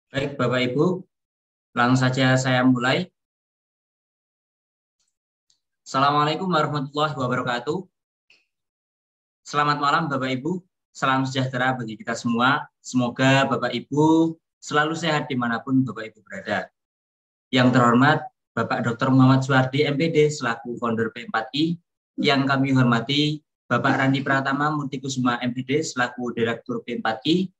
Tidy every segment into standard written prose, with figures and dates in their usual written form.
Baik, Bapak Ibu, langsung saja saya mulai. Assalamualaikum warahmatullahi wabarakatuh. Selamat malam, Bapak Ibu. Salam sejahtera bagi kita semua. Semoga Bapak Ibu selalu sehat dimanapun Bapak Ibu berada. Yang terhormat, Bapak Dr. Muhammad Suhardi, MPD, selaku founder P4I. Yang kami hormati, Bapak Randi Pratama Murtikusuma, MPD, selaku Direktur P4I.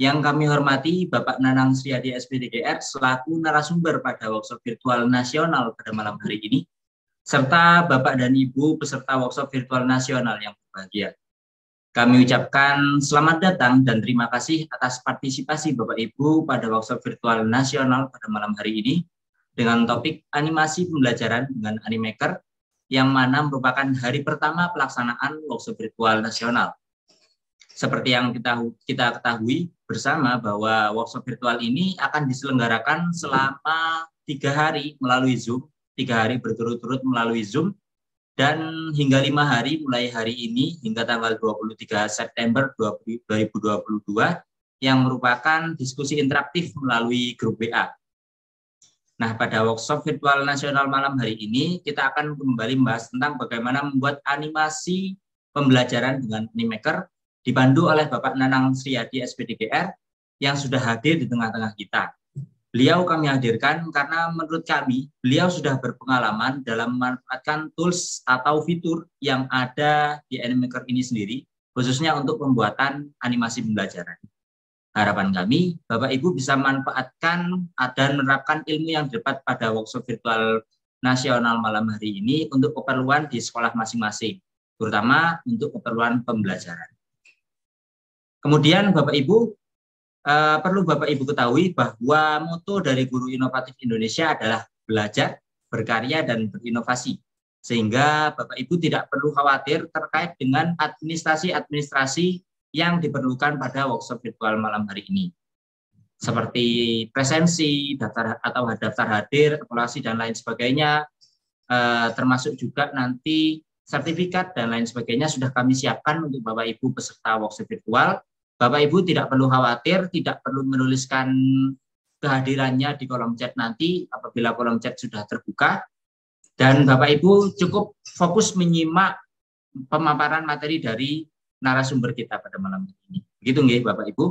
Yang kami hormati Bapak Nanang Sriadi SPDGR selaku narasumber pada workshop virtual nasional pada malam hari ini, serta Bapak dan Ibu peserta workshop virtual nasional yang berbahagia. Kami ucapkan selamat datang dan terima kasih atas partisipasi Bapak Ibu pada workshop virtual nasional pada malam hari ini dengan topik animasi pembelajaran dengan Animaker, yang mana merupakan hari pertama pelaksanaan workshop virtual nasional. Seperti yang kita ketahui bersama bahwa workshop virtual ini akan diselenggarakan selama 3 hari melalui Zoom, 3 hari berturut-turut melalui Zoom, dan hingga 5 hari mulai hari ini hingga tanggal 23 September 2022 yang merupakan diskusi interaktif melalui grup WA. Nah, pada workshop virtual nasional malam hari ini kita akan kembali membahas tentang bagaimana membuat animasi pembelajaran dengan Animaker, dipandu oleh Bapak Nanang Sriadi SPDGR yang sudah hadir di tengah-tengah kita. Beliau kami hadirkan karena menurut kami beliau sudah berpengalaman dalam memanfaatkan tools atau fitur yang ada di Animaker ini sendiri, khususnya untuk pembuatan animasi pembelajaran. Harapan kami, Bapak Ibu bisa manfaatkan dan menerapkan ilmu yang didapat pada workshop virtual nasional malam hari ini untuk keperluan di sekolah masing-masing, terutama untuk keperluan pembelajaran. Kemudian Bapak Ibu, perlu Bapak Ibu ketahui bahwa moto dari Guru Inovatif Indonesia adalah belajar, berkarya, dan berinovasi. Sehingga Bapak Ibu tidak perlu khawatir terkait dengan administrasi yang diperlukan pada workshop virtual malam hari ini. Seperti presensi, daftar atau daftar hadir, evaluasi, dan lain sebagainya, termasuk juga nanti sertifikat dan lain sebagainya sudah kami siapkan untuk Bapak Ibu peserta workshop virtual. Bapak Ibu tidak perlu khawatir, tidak perlu menuliskan kehadirannya di kolom chat nanti apabila kolom chat sudah terbuka, dan Bapak Ibu cukup fokus menyimak pemaparan materi dari narasumber kita pada malam ini. Begitu nggih Bapak Ibu?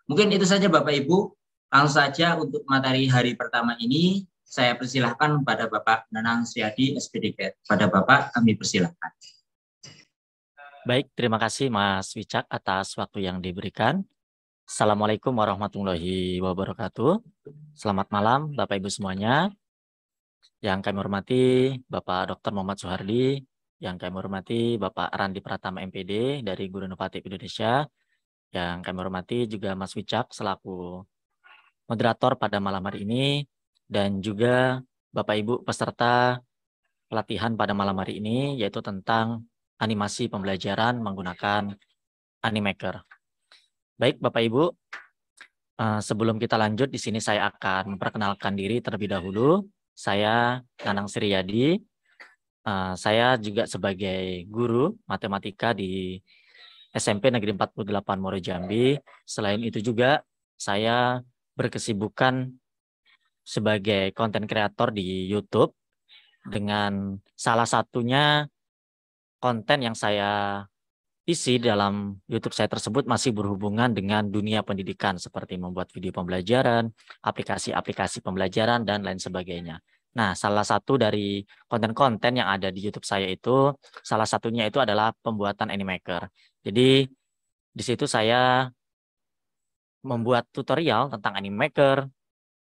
Mungkin itu saja Bapak Ibu. Langsung saja untuk materi hari pertama ini saya persilahkan pada Bapak Nanang Sriadi SPDK. Pada Bapak kami persilahkan. Baik, terima kasih Mas Wicak atas waktu yang diberikan. Assalamualaikum warahmatullahi wabarakatuh. Selamat malam Bapak Ibu semuanya. Yang kami hormati Bapak Dr. Muhammad Suhardi, yang kami hormati Bapak Randi Pratama MPD dari Guru Inovatif Indonesia, yang kami hormati juga Mas Wicak selaku moderator pada malam hari ini, dan juga Bapak Ibu peserta pelatihan pada malam hari ini, yaitu tentang animasi pembelajaran menggunakan Animaker. Baik Bapak Ibu, sebelum kita lanjut di sini saya akan memperkenalkan diri terlebih dahulu. Saya Nanang Sriadi. Saya juga sebagai guru matematika di SMP Negeri 48 Muaro Jambi. Selain itu juga saya berkesibukan sebagai konten kreator di YouTube, dengan salah satunya konten yang saya isi dalam YouTube saya tersebut masih berhubungan dengan dunia pendidikan, seperti membuat video pembelajaran, aplikasi-aplikasi pembelajaran, dan lain sebagainya. Nah, salah satu dari konten-konten yang ada di YouTube saya itu, salah satunya itu adalah pembuatan Animaker. Jadi, di situ saya membuat tutorial tentang Animaker,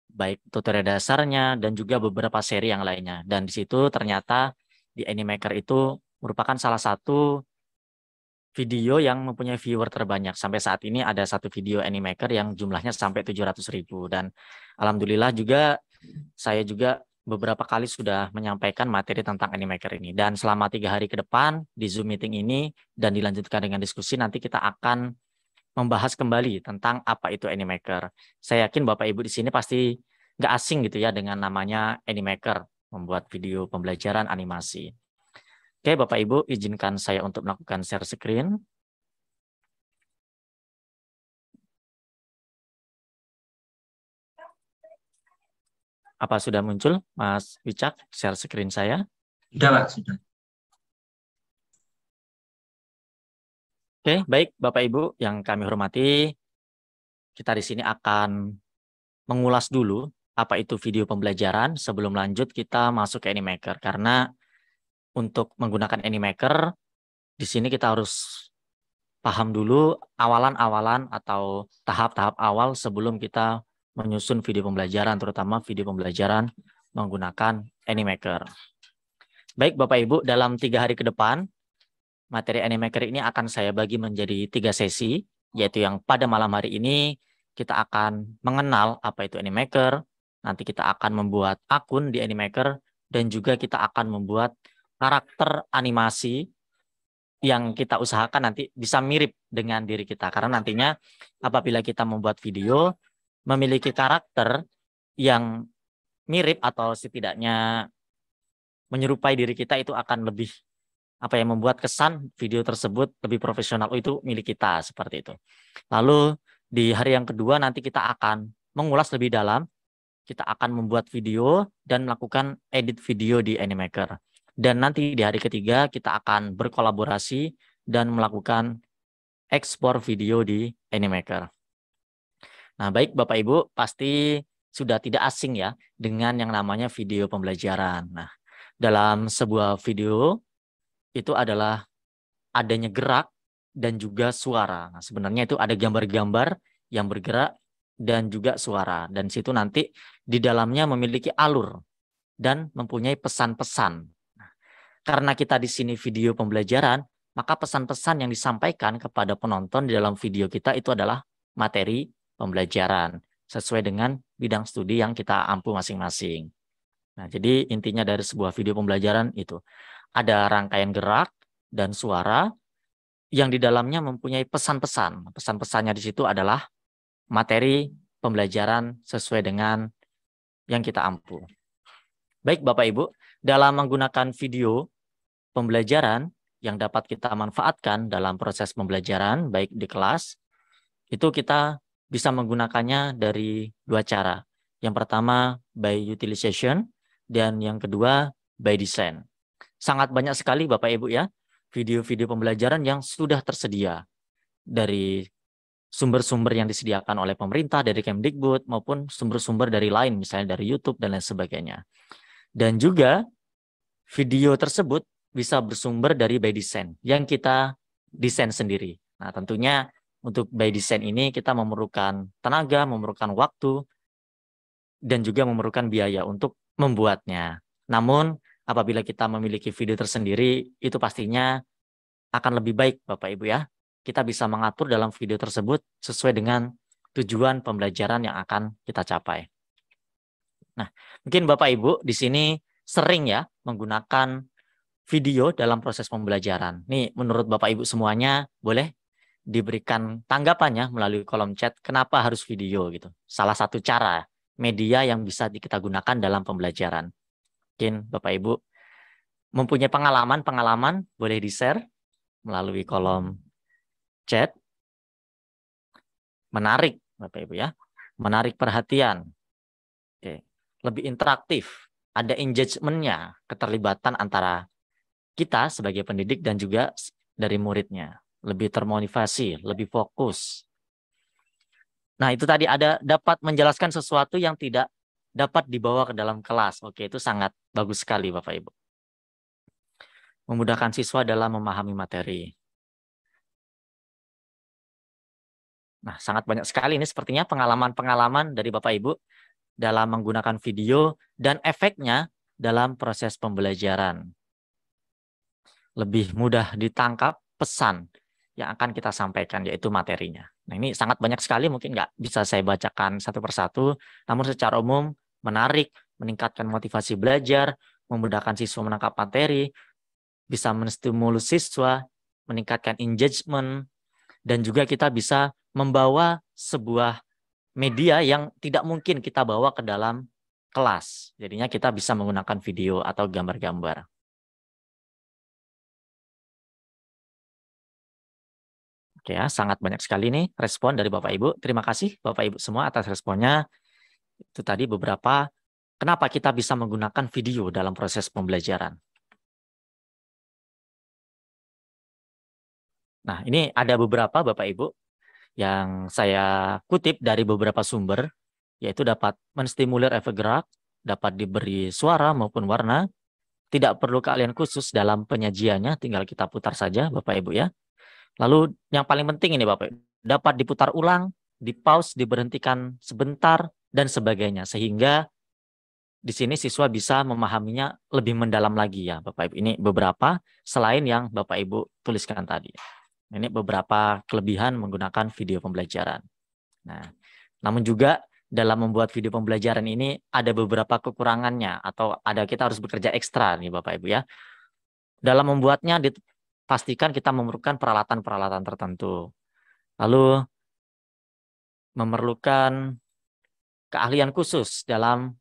baik tutorial dasarnya dan juga beberapa seri yang lainnya. Dan di situ ternyata di Animaker itu merupakan salah satu video yang mempunyai viewer terbanyak. Sampai saat ini ada satu video Animaker yang jumlahnya sampai 700.000. Dan alhamdulillah juga saya juga beberapa kali sudah menyampaikan materi tentang Animaker ini. Dan selama 3 hari ke depan di Zoom meeting ini dan dilanjutkan dengan diskusi, nanti kita akan membahas kembali tentang apa itu Animaker. Saya yakin Bapak Ibu di sini pasti nggak asing gitu ya dengan namanya Animaker, membuat video pembelajaran animasi. Oke, Bapak Ibu, izinkan saya untuk melakukan share screen. Apa sudah muncul, Mas Wicak, share screen saya? Sudah, Pak, sudah. Oke, baik Bapak Ibu yang kami hormati, kita di sini akan mengulas dulu apa itu video pembelajaran sebelum lanjut kita masuk ke Animaker. Karena untuk menggunakan Animaker, di sini kita harus paham dulu awalan-awalan atau tahap-tahap awal sebelum kita menyusun video pembelajaran, terutama video pembelajaran menggunakan Animaker. Baik Bapak Ibu, dalam 3 hari ke depan, materi Animaker ini akan saya bagi menjadi 3 sesi, yaitu yang pada malam hari ini kita akan mengenal apa itu Animaker, nanti kita akan membuat akun di Animaker, dan juga kita akan membuat karakter animasi yang kita usahakan nanti bisa mirip dengan diri kita. Karena nantinya apabila kita membuat video, memiliki karakter yang mirip atau setidaknya menyerupai diri kita, itu akan lebih membuat kesan video tersebut lebih profesional. Oh, itu milik kita, seperti itu. Lalu di hari yang kedua nanti kita akan mengulas lebih dalam. Kita akan membuat video dan melakukan edit video di Animaker. Dan nanti di hari ketiga kita akan berkolaborasi dan melakukan ekspor video di Animaker. Nah, baik Bapak Ibu, pasti sudah tidak asing ya dengan yang namanya video pembelajaran. Nah, dalam sebuah video itu adalah adanya gerak dan juga suara. Nah, sebenarnya itu ada gambar-gambar yang bergerak dan juga suara. Dan situ nanti di dalamnya memiliki alur dan mempunyai pesan-pesan. Nah, karena kita di sini video pembelajaran, maka pesan-pesan yang disampaikan kepada penonton di dalam video kita itu adalah materi pembelajaran sesuai dengan bidang studi yang kita ampu masing-masing. Nah, jadi intinya dari sebuah video pembelajaran itu ada rangkaian gerak dan suara yang di dalamnya mempunyai pesan-pesan. Pesan-pesannya di situ adalah materi pembelajaran sesuai dengan yang kita ampu. Baik Bapak Ibu, dalam menggunakan video pembelajaran yang dapat kita manfaatkan dalam proses pembelajaran, baik di kelas, itu kita bisa menggunakannya dari 2 cara. Yang pertama, by utilization, dan yang kedua, by design. Sangat banyak sekali Bapak Ibu ya, video-video pembelajaran yang sudah tersedia dari sumber-sumber yang disediakan oleh pemerintah, dari Kemdikbud, maupun sumber-sumber dari lain, misalnya dari YouTube dan lain sebagainya. Dan juga video tersebut bisa bersumber dari by design yang kita desain sendiri. Nah, tentunya untuk by design ini kita memerlukan tenaga, memerlukan waktu, dan juga memerlukan biaya untuk membuatnya. Namun, apabila kita memiliki video tersendiri, itu pastinya akan lebih baik, Bapak Ibu ya. Kita bisa mengatur dalam video tersebut sesuai dengan tujuan pembelajaran yang akan kita capai. Nah, mungkin Bapak Ibu di sini sering ya menggunakan video dalam proses pembelajaran. Nih, menurut Bapak Ibu semuanya boleh diberikan tanggapannya melalui kolom chat kenapa harus video gitu. Salah satu cara media yang bisa kita gunakan dalam pembelajaran. Mungkin Bapak Ibu mempunyai pengalaman boleh di-share melalui kolom chat. Menarik Bapak Ibu ya. Menarik perhatian. Oke. Lebih interaktif, ada engagement-nya, keterlibatan antara kita sebagai pendidik dan juga dari muridnya. Lebih termotivasi, lebih fokus. Nah, itu tadi ada dapat menjelaskan sesuatu yang tidak dapat dibawa ke dalam kelas. Oke, itu sangat bagus sekali Bapak Ibu. Memudahkan siswa dalam memahami materi. Nah, sangat banyak sekali ini sepertinya pengalaman-pengalaman dari Bapak Ibu dalam menggunakan video dan efeknya dalam proses pembelajaran. Lebih mudah ditangkap pesan yang akan kita sampaikan, yaitu materinya. Nah, ini sangat banyak sekali, mungkin nggak bisa saya bacakan satu persatu, namun secara umum menarik, meningkatkan motivasi belajar, memudahkan siswa menangkap materi, bisa menstimulus siswa, meningkatkan engagement, dan juga kita bisa membawa sebuah media yang tidak mungkin kita bawa ke dalam kelas. Jadinya kita bisa menggunakan video atau gambar-gambar. Oke ya, sangat banyak sekali nih respon dari Bapak Ibu. Terima kasih Bapak Ibu semua atas responnya. Itu tadi beberapa kenapa kita bisa menggunakan video dalam proses pembelajaran. Nah, ini ada beberapa Bapak Ibu yang saya kutip dari beberapa sumber, yaitu dapat menstimulir efek gerak, dapat diberi suara maupun warna, tidak perlu keahlian khusus dalam penyajiannya, tinggal kita putar saja Bapak Ibu ya. Lalu yang paling penting ini Bapak Ibu, dapat diputar ulang, di-pause, diberhentikan sebentar, dan sebagainya. Sehingga di sini siswa bisa memahaminya lebih mendalam lagi ya Bapak Ibu. Ini beberapa selain yang Bapak Ibu tuliskan tadi. Ini beberapa kelebihan menggunakan video pembelajaran. Nah, namun juga dalam membuat video pembelajaran ini ada beberapa kekurangannya atau kita harus bekerja ekstra nih Bapak Ibu ya. Dalam membuatnya dipastikan kita memerlukan peralatan-peralatan tertentu. Lalu memerlukan keahlian khusus dalam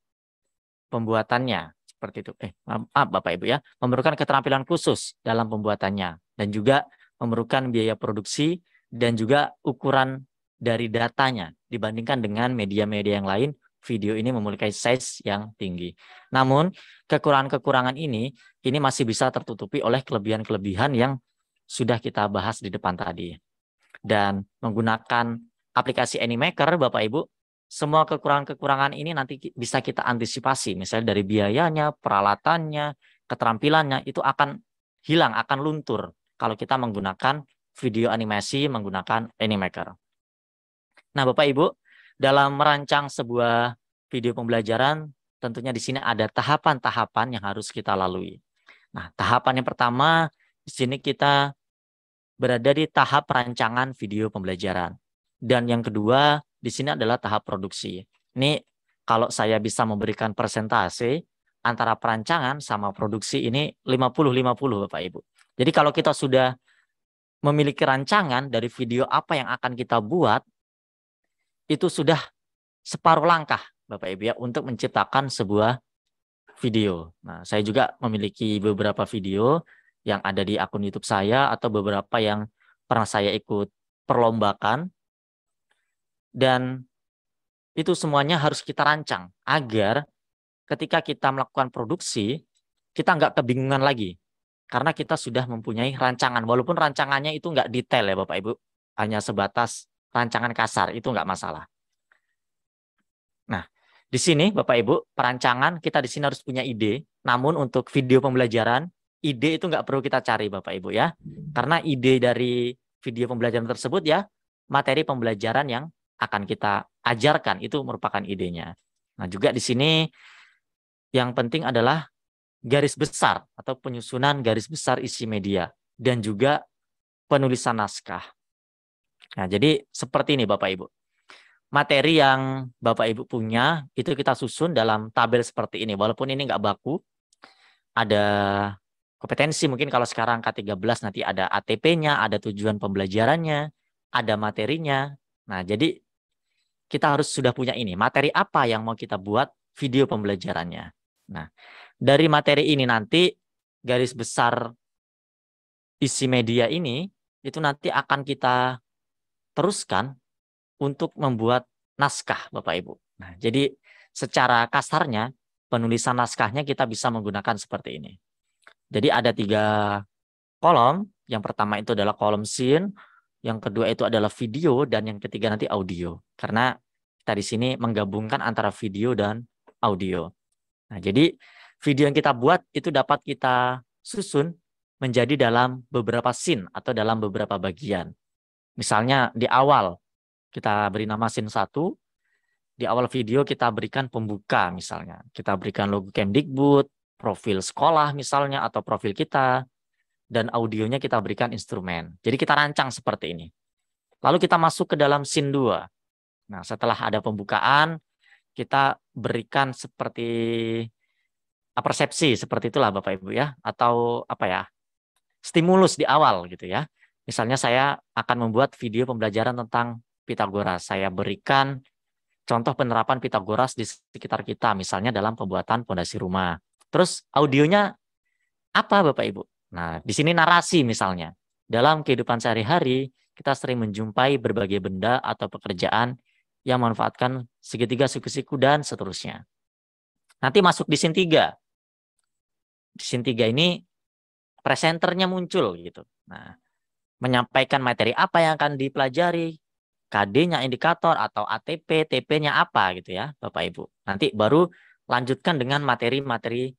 pembuatannya seperti itu. Maaf Bapak Ibu ya, memerlukan keterampilan khusus dalam pembuatannya dan juga memerlukan biaya produksi dan juga ukuran dari datanya dibandingkan dengan media-media yang lain. Video ini memiliki size yang tinggi. Namun kekurangan-kekurangan ini masih bisa tertutupi oleh kelebihan-kelebihan yang sudah kita bahas di depan tadi. Dan menggunakan aplikasi Animaker Bapak Ibu, semua kekurangan-kekurangan ini nanti bisa kita antisipasi, misalnya dari biayanya, peralatannya, keterampilannya, itu akan hilang, akan luntur kalau kita menggunakan video animasi menggunakan Animaker. Nah, Bapak Ibu, dalam merancang sebuah video pembelajaran, tentunya di sini ada tahapan-tahapan yang harus kita lalui. Nah, tahapan yang pertama, di sini kita berada di tahap perancangan video pembelajaran. Dan yang kedua, di sini adalah tahap produksi. Ini kalau saya bisa memberikan persentase antara perancangan sama produksi ini 50-50 Bapak Ibu. Jadi kalau kita sudah memiliki rancangan dari video apa yang akan kita buat, itu sudah separuh langkah Bapak Ibu ya untuk menciptakan sebuah video. Nah, saya juga memiliki beberapa video yang ada di akun YouTube saya atau beberapa yang pernah saya ikut perlombakan. Dan itu semuanya harus kita rancang agar ketika kita melakukan produksi, kita nggak kebingungan lagi. Karena kita sudah mempunyai rancangan. Walaupun rancangannya itu nggak detail ya Bapak Ibu. Hanya sebatas rancangan kasar, itu nggak masalah. Nah, di sini Bapak Ibu, perancangan kita di sini harus punya ide. Namun untuk video pembelajaran, ide itu nggak perlu kita cari Bapak Ibu ya. Karena ide dari video pembelajaran tersebut ya, materi pembelajaran yang akan kita ajarkan itu merupakan idenya. Nah, juga di sini yang penting adalah garis besar atau penyusunan garis besar isi media dan juga penulisan naskah. Nah, jadi seperti ini Bapak Ibu. Materi yang Bapak Ibu punya itu kita susun dalam tabel seperti ini. Walaupun ini nggak baku, ada kompetensi mungkin kalau sekarang K13 nanti ada ATP-nya, ada tujuan pembelajarannya, ada materinya. Nah, jadi kita harus sudah punya ini. Materi apa yang mau kita buat video pembelajarannya. Nah, dari materi ini nanti garis besar isi media ini itu nanti akan kita teruskan untuk membuat naskah Bapak Ibu. Nah, jadi secara kasarnya penulisan naskahnya kita bisa menggunakan seperti ini. Jadi ada 3 kolom. Yang pertama itu adalah kolom scene, yang kedua itu adalah video, dan yang ketiga nanti audio. Karena kita di sini menggabungkan antara video dan audio. Nah, jadi video yang kita buat itu dapat kita susun menjadi dalam beberapa scene atau dalam beberapa bagian. Misalnya di awal kita beri nama scene 1, di awal video kita berikan pembuka misalnya. Kita berikan logo Kemdikbud, profil sekolah misalnya atau profil kita, dan audionya kita berikan instrumen. Jadi kita rancang seperti ini. Lalu kita masuk ke dalam scene 2. Nah, setelah ada pembukaan, kita berikan seperti persepsi seperti itulah Bapak Ibu ya, atau apa ya, stimulus di awal gitu ya. Misalnya saya akan membuat video pembelajaran tentang Pitagoras. Saya berikan contoh penerapan Pitagoras di sekitar kita, misalnya dalam pembuatan fondasi rumah. Terus audionya apa Bapak Ibu? Nah, di sini narasi misalnya. Dalam kehidupan sehari-hari, kita sering menjumpai berbagai benda atau pekerjaan yang memanfaatkan segitiga siku-siku dan seterusnya. Nanti masuk di scene 3. Di scene 3 ini presenternya muncul gitu. Nah, menyampaikan materi apa yang akan dipelajari, KD-nya indikator atau ATP, TP-nya apa gitu ya, Bapak Ibu. Nanti baru lanjutkan dengan materi-materi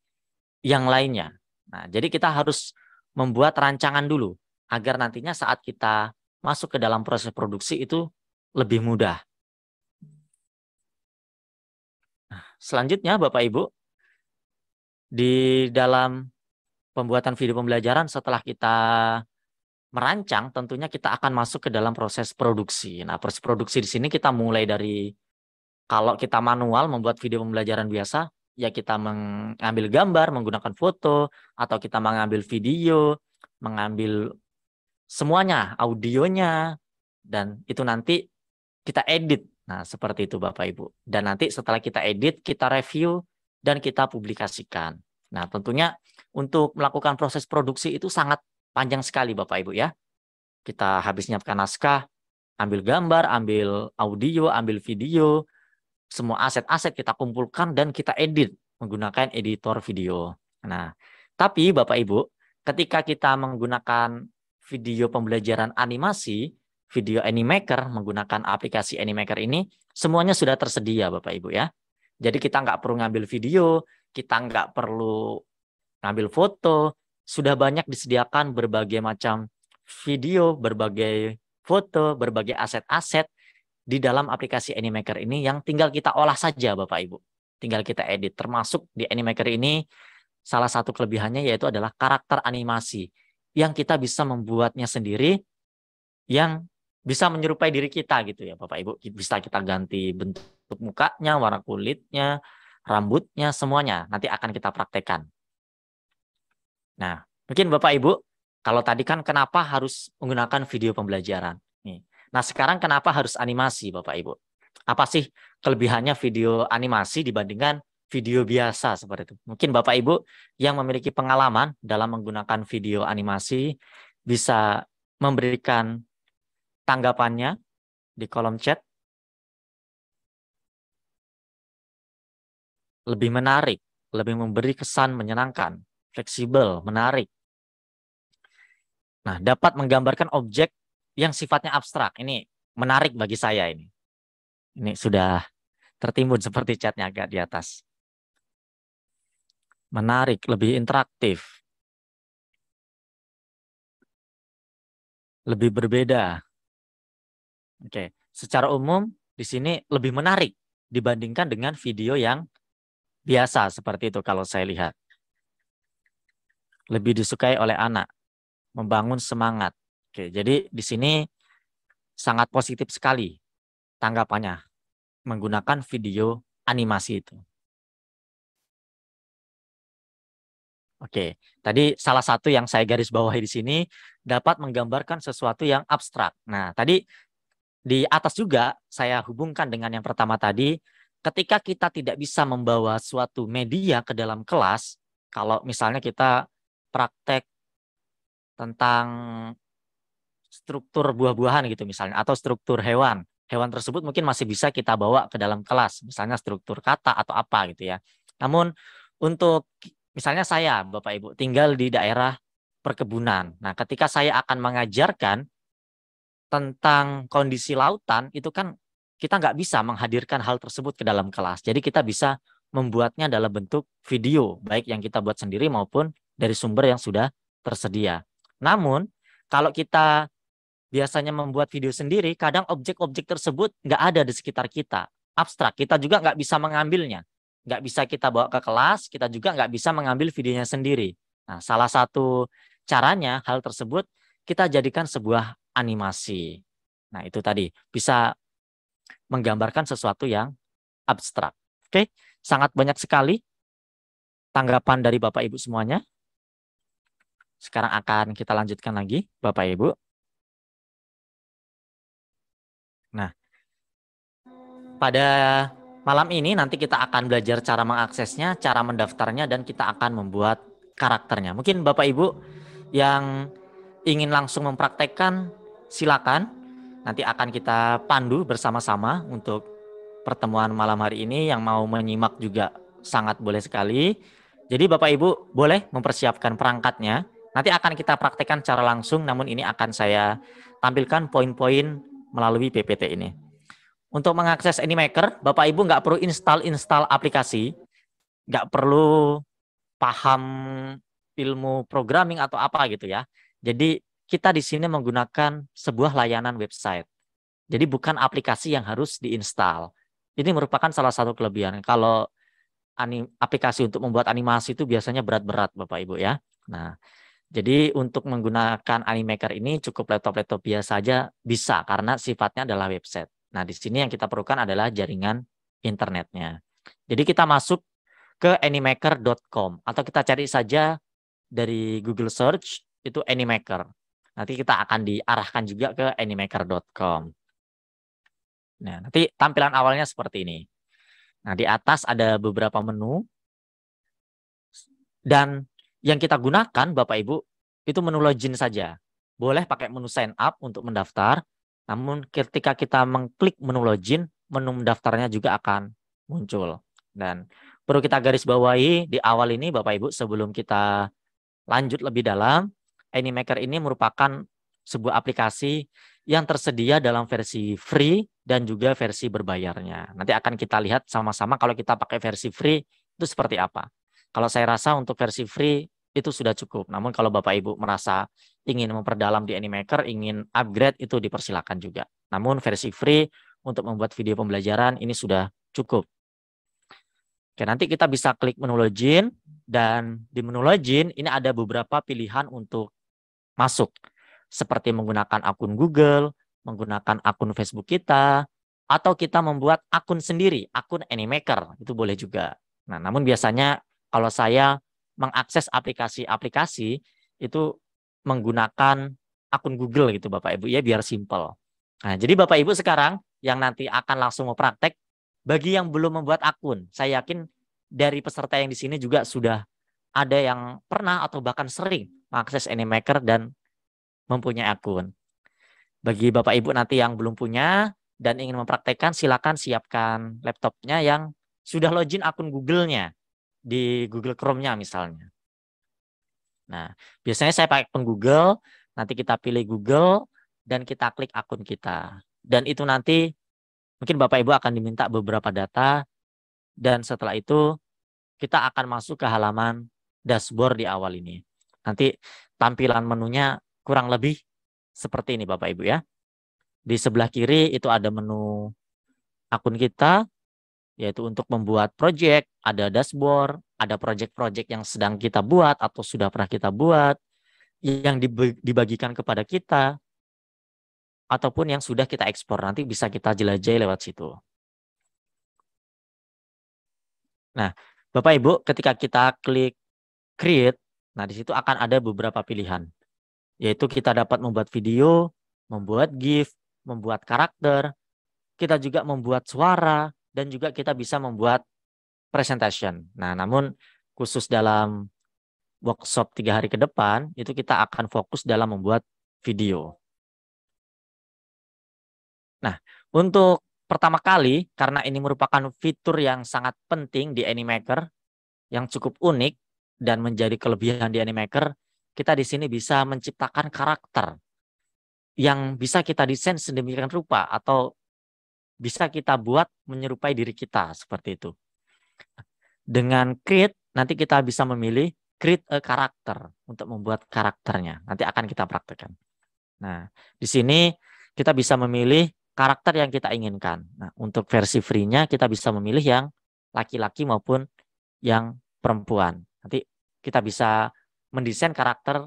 yang lainnya. Nah, jadi kita harus membuat rancangan dulu agar nantinya saat kita masuk ke dalam proses produksi itu lebih mudah. Nah, selanjutnya Bapak Ibu, di dalam pembuatan video pembelajaran setelah kita merancang, tentunya kita akan masuk ke dalam proses produksi. Nah, proses produksi di sini kita mulai dari, kalau kita manual membuat video pembelajaran biasa, ya kita mengambil gambar menggunakan foto, atau kita mengambil video, mengambil semuanya, audionya, dan itu nanti kita edit. Nah, seperti itu Bapak Ibu. Dan nanti setelah kita edit, kita review, dan kita publikasikan. Nah, tentunya untuk melakukan proses produksi itu sangat panjang sekali Bapak Ibu ya. Kita habis nyiapkan naskah, ambil gambar, ambil audio, ambil video, semua aset-aset kita kumpulkan dan kita edit menggunakan editor video. Nah, tapi Bapak Ibu, ketika kita menggunakan video pembelajaran animasi, video Animaker, menggunakan aplikasi Animaker ini, semuanya sudah tersedia Bapak Ibu ya. Jadi kita nggak perlu ngambil video, kita nggak perlu ngambil foto, sudah banyak disediakan berbagai macam video, berbagai foto, berbagai aset-aset di dalam aplikasi Animaker ini yang tinggal kita olah saja Bapak Ibu. Tinggal kita edit. Termasuk di Animaker ini salah satu kelebihannya yaitu adalah karakter animasi yang kita bisa membuatnya sendiri yang bisa menyerupai diri kita gitu ya Bapak Ibu. Bisa kita ganti bentuk mukanya, warna kulitnya, rambutnya, semuanya. Nanti akan kita praktekkan. Nah, mungkin Bapak Ibu, kalau tadi kan kenapa harus menggunakan video pembelajaran? Nih. Nah, sekarang kenapa harus animasi Bapak Ibu? Apa sih kelebihannya video animasi dibandingkan video biasa seperti itu? Mungkin Bapak Ibu yang memiliki pengalaman dalam menggunakan video animasi bisa memberikan tanggapannya di kolom chat. Lebih menarik, lebih memberi kesan menyenangkan, fleksibel, menarik. Nah, dapat menggambarkan objek yang sifatnya abstrak. Ini menarik bagi saya ini. Ini sudah tertimbun seperti chatnya agak di atas. Menarik, lebih interaktif. Lebih berbeda. Oke, secara umum di sini lebih menarik dibandingkan dengan video yang biasa seperti itu kalau saya lihat. Lebih disukai oleh anak, membangun semangat. Oke, jadi di sini sangat positif sekali tanggapannya menggunakan video animasi itu. Oke, tadi salah satu yang saya garis bawahi di sini dapat menggambarkan sesuatu yang abstrak. Nah, tadi di atas juga saya hubungkan dengan yang pertama tadi, ketika kita tidak bisa membawa suatu media ke dalam kelas, kalau misalnya kita praktek tentang struktur buah-buahan gitu misalnya, atau struktur hewan. Hewan tersebut mungkin masih bisa kita bawa ke dalam kelas, misalnya struktur kata atau apa gitu ya. Namun untuk misalnya saya, Bapak Ibu, tinggal di daerah perkebunan. Nah, ketika saya akan mengajarkan tentang kondisi lautan, itu kan kita nggak bisa menghadirkan hal tersebut ke dalam kelas. Jadi kita bisa membuatnya dalam bentuk video, baik yang kita buat sendiri maupun dari sumber yang sudah tersedia. Namun, kalau kita biasanya membuat video sendiri, kadang objek-objek tersebut nggak ada di sekitar kita. Abstrak, kita juga nggak bisa mengambilnya. Nggak bisa kita bawa ke kelas, kita juga nggak bisa mengambil videonya sendiri. Nah, salah satu caranya hal tersebut kita jadikan sebuah animasi. Nah, itu tadi bisa menggambarkan sesuatu yang abstrak. Oke, sangat banyak sekali tanggapan dari Bapak Ibu semuanya. Sekarang akan kita lanjutkan lagi, Bapak Ibu. Nah, pada malam ini nanti kita akan belajar cara mengaksesnya, cara mendaftarnya, dan kita akan membuat karakternya. Mungkin Bapak Ibu yang ingin langsung mempraktekkan, silakan. Nanti akan kita pandu bersama-sama untuk pertemuan malam hari ini. Yang mau menyimak juga sangat boleh sekali. Jadi Bapak Ibu boleh mempersiapkan perangkatnya. Nanti akan kita praktekkan secara langsung, namun ini akan saya tampilkan poin-poin melalui PPT ini. Untuk mengakses AnyMaker, Bapak Ibu nggak perlu install aplikasi, nggak perlu paham ilmu programming atau apa gitu ya. Jadi kita di sini menggunakan sebuah layanan website. Jadi bukan aplikasi yang harus diinstal. Ini merupakan salah satu kelebihan. Kalau aplikasi untuk membuat animasi itu biasanya berat-berat Bapak Ibu ya. Nah, jadi untuk menggunakan AnyMaker ini cukup laptop-laptop biasa saja bisa karena sifatnya adalah website. Nah, di sini yang kita perlukan adalah jaringan internetnya. Jadi kita masuk ke anymaker.com atau kita cari saja dari Google Search itu AnyMaker. Nanti kita akan diarahkan juga ke anymaker.com. Nah, nanti tampilan awalnya seperti ini. Nah, di atas ada beberapa menu. Dan yang kita gunakan, Bapak Ibu, itu menu login saja. Boleh pakai menu sign up untuk mendaftar. Namun ketika kita mengklik menu login, menu mendaftarnya juga akan muncul. Dan perlu kita garis bawahi di awal ini, Bapak Ibu, sebelum kita lanjut lebih dalam, AnyMaker ini merupakan sebuah aplikasi yang tersedia dalam versi free dan juga versi berbayarnya. Nanti akan kita lihat sama-sama kalau kita pakai versi free itu seperti apa. Kalau saya rasa untuk versi free itu sudah cukup. Namun kalau Bapak Ibu merasa ingin memperdalam di AnyMaker, ingin upgrade itu dipersilakan juga. Namun versi free untuk membuat video pembelajaran ini sudah cukup. Oke, nanti kita bisa klik menu login dan di menu login ini ada beberapa pilihan untuk masuk. Seperti menggunakan akun Google, menggunakan akun Facebook kita, atau kita membuat akun sendiri, akun AnyMaker, itu boleh juga. Nah, namun biasanya kalau saya mengakses aplikasi-aplikasi itu menggunakan akun Google gitu Bapak Ibu ya biar simple. Nah, jadi Bapak Ibu sekarang yang nanti akan langsung mau praktek, bagi yang belum membuat akun, saya yakin dari peserta yang di sini juga sudah ada yang pernah atau bahkan sering mengakses AnyMaker dan mempunyai akun. Bagi Bapak Ibu nanti yang belum punya dan ingin mempraktekkan, silakan siapkan laptopnya yang sudah login akun Google-nya di Google Chrome-nya misalnya. Nah, biasanya saya pakai akun Google, nanti kita pilih Google dan kita klik akun kita. Dan itu nanti mungkin Bapak Ibu akan diminta beberapa data dan setelah itu kita akan masuk ke halaman dashboard di awal ini. Nanti tampilan menunya kurang lebih seperti ini Bapak Ibu ya. Di sebelah kiri itu ada menu akun kita, yaitu untuk membuat project, ada dashboard, ada project-project yang sedang kita buat atau sudah pernah kita buat, yang dibagikan kepada kita, ataupun yang sudah kita ekspor. Nanti bisa kita jelajahi lewat situ. Nah, Bapak Ibu, ketika kita klik create, nah di situ akan ada beberapa pilihan. Yaitu kita dapat membuat video, membuat GIF, membuat karakter, kita juga membuat suara, dan juga kita bisa membuat presentation. Nah, namun khusus dalam workshop 3 hari ke depan, itu kita akan fokus dalam membuat video. Nah, untuk pertama kali, karena ini merupakan fitur yang sangat penting di AnyMaker, yang cukup unik, dan menjadi kelebihan di AnyMaker, kita di sini bisa menciptakan karakter yang bisa kita desain sedemikian rupa atau bisa kita buat menyerupai diri kita seperti itu. Dengan create, nanti kita bisa memilih create a karakter untuk membuat karakternya. Nanti akan kita praktekkan. Nah, di sini kita bisa memilih karakter yang kita inginkan. Nah, untuk versi free-nya kita bisa memilih yang laki-laki maupun yang perempuan. Nanti kita bisa mendesain karakter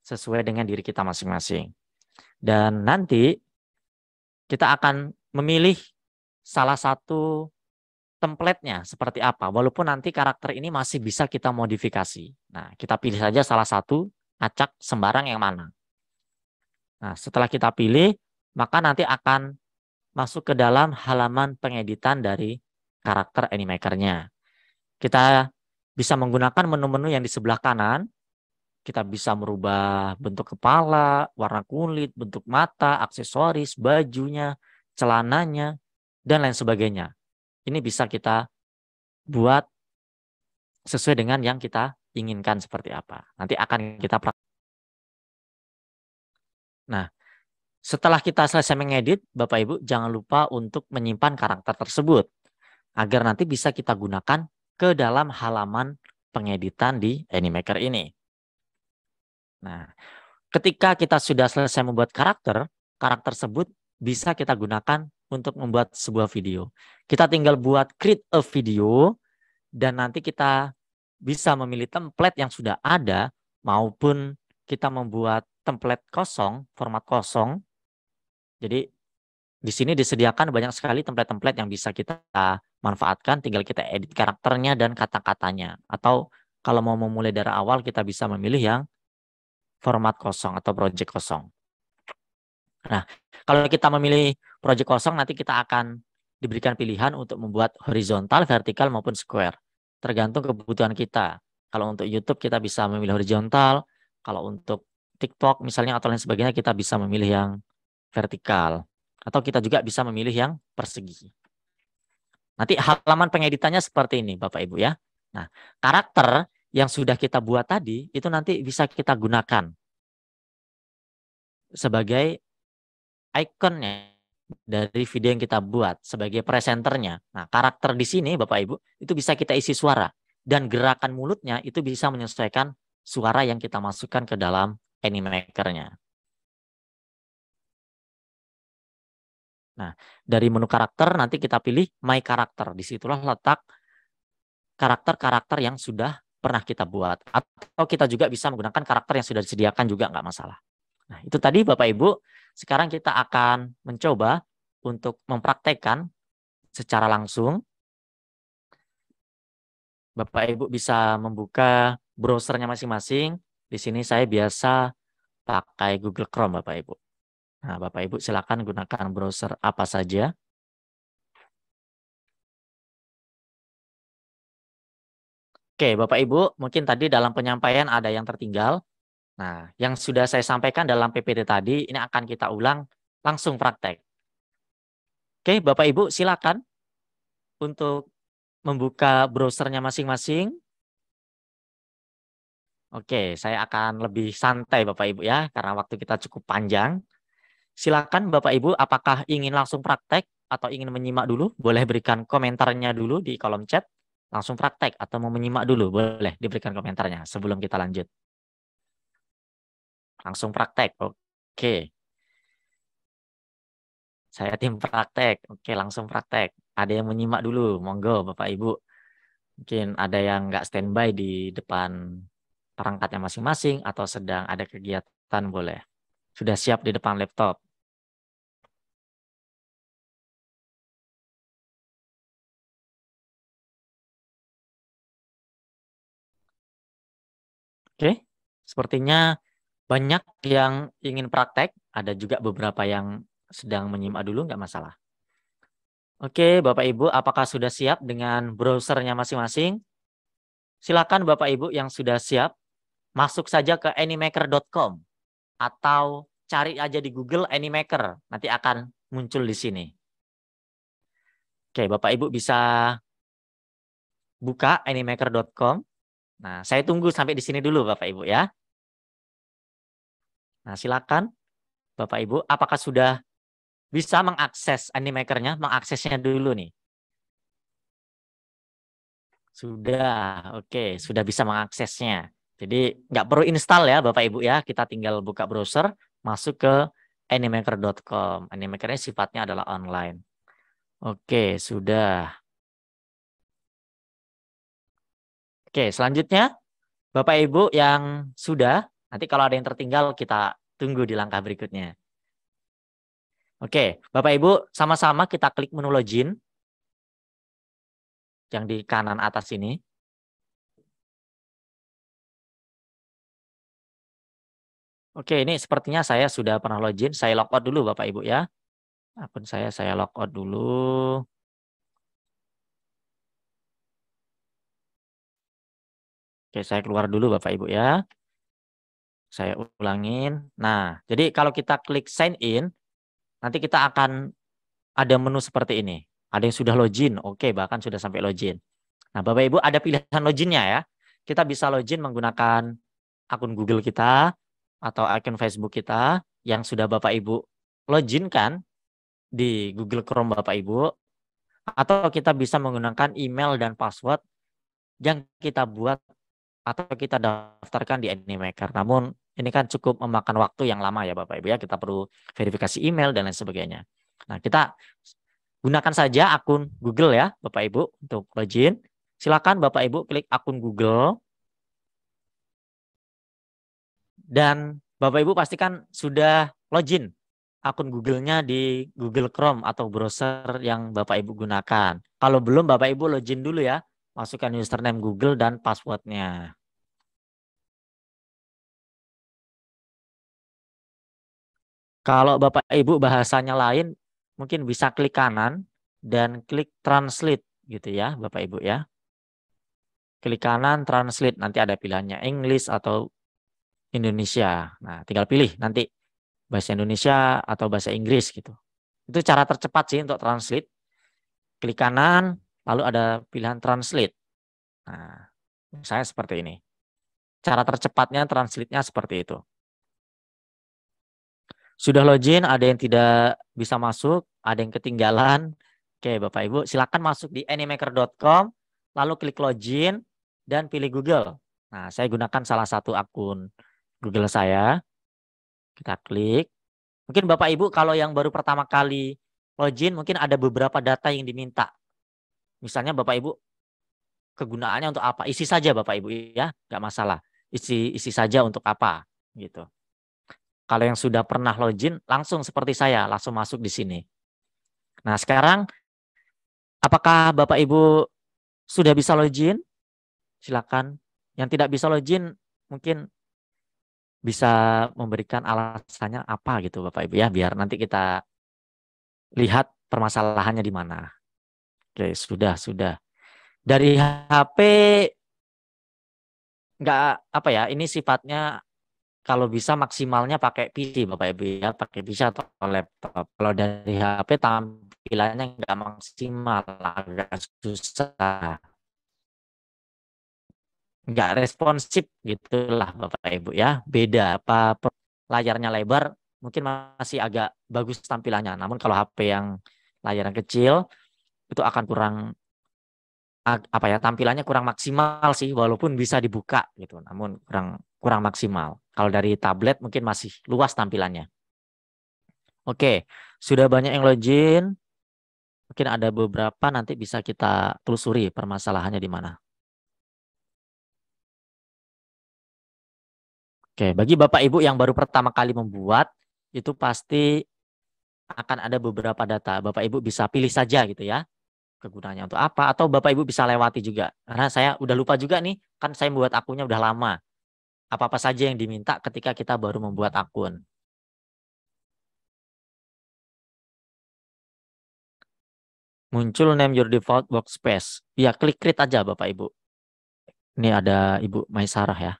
sesuai dengan diri kita masing-masing. Dan nanti kita akan memilih salah satu template-nya seperti apa. Walaupun nanti karakter ini masih bisa kita modifikasi. Nah, kita pilih saja salah satu, acak sembarang yang mana. Nah, setelah kita pilih, maka nanti akan masuk ke dalam halaman pengeditan dari karakter AnyMaker-nya. Kita bisa menggunakan menu-menu yang di sebelah kanan. Kita bisa merubah bentuk kepala, warna kulit, bentuk mata, aksesoris, bajunya, celananya, dan lain sebagainya. Ini bisa kita buat sesuai dengan yang kita inginkan seperti apa. Nanti akan kita praktek. Nah, setelah kita selesai mengedit, Bapak Ibu jangan lupa untuk menyimpan karakter tersebut agar nanti bisa kita gunakan ke dalam halaman pengeditan di Animaker ini. Nah, ketika kita sudah selesai membuat karakter, karakter tersebut bisa kita gunakan untuk membuat sebuah video. Kita tinggal buat create a video dan nanti kita bisa memilih template yang sudah ada maupun kita membuat template kosong, format kosong. Jadi di sini disediakan banyak sekali template-template yang bisa kita manfaatkan, tinggal kita edit karakternya dan kata-katanya. Atau kalau mau memulai dari awal kita bisa memilih yang format kosong atau project kosong. Nah, kalau kita memilih project kosong nanti kita akan diberikan pilihan untuk membuat horizontal, vertikal maupun square. Tergantung kebutuhan kita. Kalau untuk YouTube kita bisa memilih horizontal, kalau untuk TikTok misalnya atau lain sebagainya kita bisa memilih yang vertikal. Atau kita juga bisa memilih yang persegi. Nanti halaman pengeditannya seperti ini Bapak Ibu ya. Nah, karakter yang sudah kita buat tadi itu nanti bisa kita gunakan sebagai ikonnya dari video yang kita buat sebagai presenternya. Nah, karakter di sini Bapak Ibu itu bisa kita isi suara dan gerakan mulutnya itu bisa menyesuaikan suara yang kita masukkan ke dalam Animaker-nya. Nah, dari menu karakter nanti kita pilih My Karakter. Disitulah letak karakter-karakter yang sudah pernah kita buat. Atau kita juga bisa menggunakan karakter yang sudah disediakan juga nggak masalah. Nah, itu tadi Bapak Ibu. Sekarang kita akan mencoba untuk mempraktekkan secara langsung. Bapak Ibu bisa membuka browsernya masing-masing. Di sini saya biasa pakai Google Chrome Bapak Ibu. Nah, Bapak Ibu silakan gunakan browser apa saja. Oke, Bapak Ibu, mungkin tadi dalam penyampaian ada yang tertinggal. Nah, yang sudah saya sampaikan dalam PPT tadi, ini akan kita ulang langsung praktek. Oke, Bapak Ibu silakan untuk membuka browsernya masing-masing. Oke, saya akan lebih santai Bapak Ibu ya, karena waktu kita cukup panjang. Silakan Bapak Ibu, apakah ingin langsung praktek atau ingin menyimak dulu? Boleh berikan komentarnya dulu di kolom chat. Langsung praktek atau mau menyimak dulu? Boleh diberikan komentarnya sebelum kita lanjut. Langsung praktek, oke. Saya tim praktek, oke langsung praktek. Ada yang menyimak dulu, monggo Bapak Ibu. Mungkin ada yang nggak standby di depan perangkatnya masing-masing atau sedang ada kegiatan boleh. Sudah siap di depan laptop. Oke, sepertinya banyak yang ingin praktek. Ada juga beberapa yang sedang menyimak dulu, nggak masalah. Oke, Bapak Ibu, apakah sudah siap dengan browsernya masing-masing? Silakan Bapak Ibu yang sudah siap, masuk saja ke animaker.com atau cari aja di Google Animaker. Nanti akan muncul di sini. Oke, Bapak Ibu bisa buka animaker.com. Nah, saya tunggu sampai di sini dulu Bapak Ibu ya. Nah, silakan Bapak Ibu, apakah sudah bisa mengakses Animaker-nya? Mengaksesnya dulu nih. Sudah, oke, sudah bisa mengaksesnya. Jadi nggak perlu install ya Bapak Ibu ya. Kita tinggal buka browser, masuk ke animaker.com. Animaker-nya sifatnya adalah online. Oke, sudah. Oke, selanjutnya Bapak Ibu yang sudah, nanti kalau ada yang tertinggal kita tunggu di langkah berikutnya. Oke, Bapak Ibu sama-sama kita klik menu login yang di kanan atas ini. Oke, ini sepertinya saya sudah pernah login. Saya logout dulu Bapak Ibu ya. Akun saya logout dulu. Oke, saya keluar dulu Bapak Ibu ya. Saya ulangin. Nah, jadi kalau kita klik sign in, nanti kita akan ada menu seperti ini. Ada yang sudah login, oke, bahkan sudah sampai login. Nah, Bapak Ibu ada pilihan loginnya ya. Kita bisa login menggunakan akun Google kita atau akun Facebook kita yang sudah Bapak Ibu login kan di Google Chrome Bapak Ibu, atau kita bisa menggunakan email dan password yang kita buat atau kita daftarkan di AnyMaker. Namun ini kan cukup memakan waktu yang lama ya Bapak Ibu ya. Kita perlu verifikasi email dan lain sebagainya. Nah, kita gunakan saja akun Google ya Bapak Ibu untuk login. Silakan Bapak Ibu klik akun Google. Dan Bapak Ibu pastikan sudah login akun Google-nya di Google Chrome atau browser yang Bapak Ibu gunakan. Kalau belum Bapak Ibu login dulu ya. Masukkan username Google dan passwordnya. Kalau Bapak Ibu bahasanya lain, mungkin bisa klik kanan dan klik translate gitu ya Bapak Ibu ya. Klik kanan translate, nanti ada pilihannya English atau Indonesia. Nah, tinggal pilih nanti bahasa Indonesia atau bahasa Inggris gitu. Itu cara tercepat sih untuk translate. Klik kanan, lalu ada pilihan translate. Nah, saya seperti ini. Cara tercepatnya translate-nya seperti itu. Sudah login, ada yang tidak bisa masuk, ada yang ketinggalan. Oke, Bapak Ibu, silakan masuk di anymaker.com, lalu klik login dan pilih Google. Nah, saya gunakan salah satu akun Google saya. Kita klik. Mungkin Bapak Ibu kalau yang baru pertama kali login, mungkin ada beberapa data yang diminta. Misalnya Bapak Ibu kegunaannya untuk apa? Isi saja Bapak Ibu ya, nggak masalah. Isi saja untuk apa gitu. Kalau yang sudah pernah login, langsung seperti saya, langsung masuk di sini. Nah, sekarang apakah Bapak Ibu sudah bisa login? Silakan. Yang tidak bisa login mungkin bisa memberikan alasannya apa gitu Bapak Ibu ya, biar nanti kita lihat permasalahannya di mana. Oke, sudah. Dari HP nggak apa ya, ini sifatnya kalau bisa maksimalnya pakai PC Bapak Ibu ya, pakai PC atau laptop. Kalau dari HP tampilannya nggak maksimal, agak susah. Nggak responsif gitulah Bapak Ibu ya. Beda apa layarnya lebar mungkin masih agak bagus tampilannya. Namun kalau HP yang layarnya kecil itu akan kurang apa ya, tampilannya kurang maksimal sih, walaupun bisa dibuka gitu. Namun kurang maksimal. Kalau dari tablet mungkin masih luas tampilannya. Oke, sudah banyak yang login. Mungkin ada beberapa nanti bisa kita telusuri permasalahannya di mana. Oke, bagi Bapak Ibu yang baru pertama kali membuat, itu pasti akan ada beberapa data. Bapak Ibu bisa pilih saja gitu ya, kegunaannya untuk apa, atau Bapak Ibu bisa lewati juga. Karena saya udah lupa juga nih, kan saya membuat akunnya udah lama. Apa-apa saja yang diminta ketika kita baru membuat akun. Muncul name your default workspace. Ya, klik create aja Bapak Ibu. Ini ada Ibu Maisarah ya.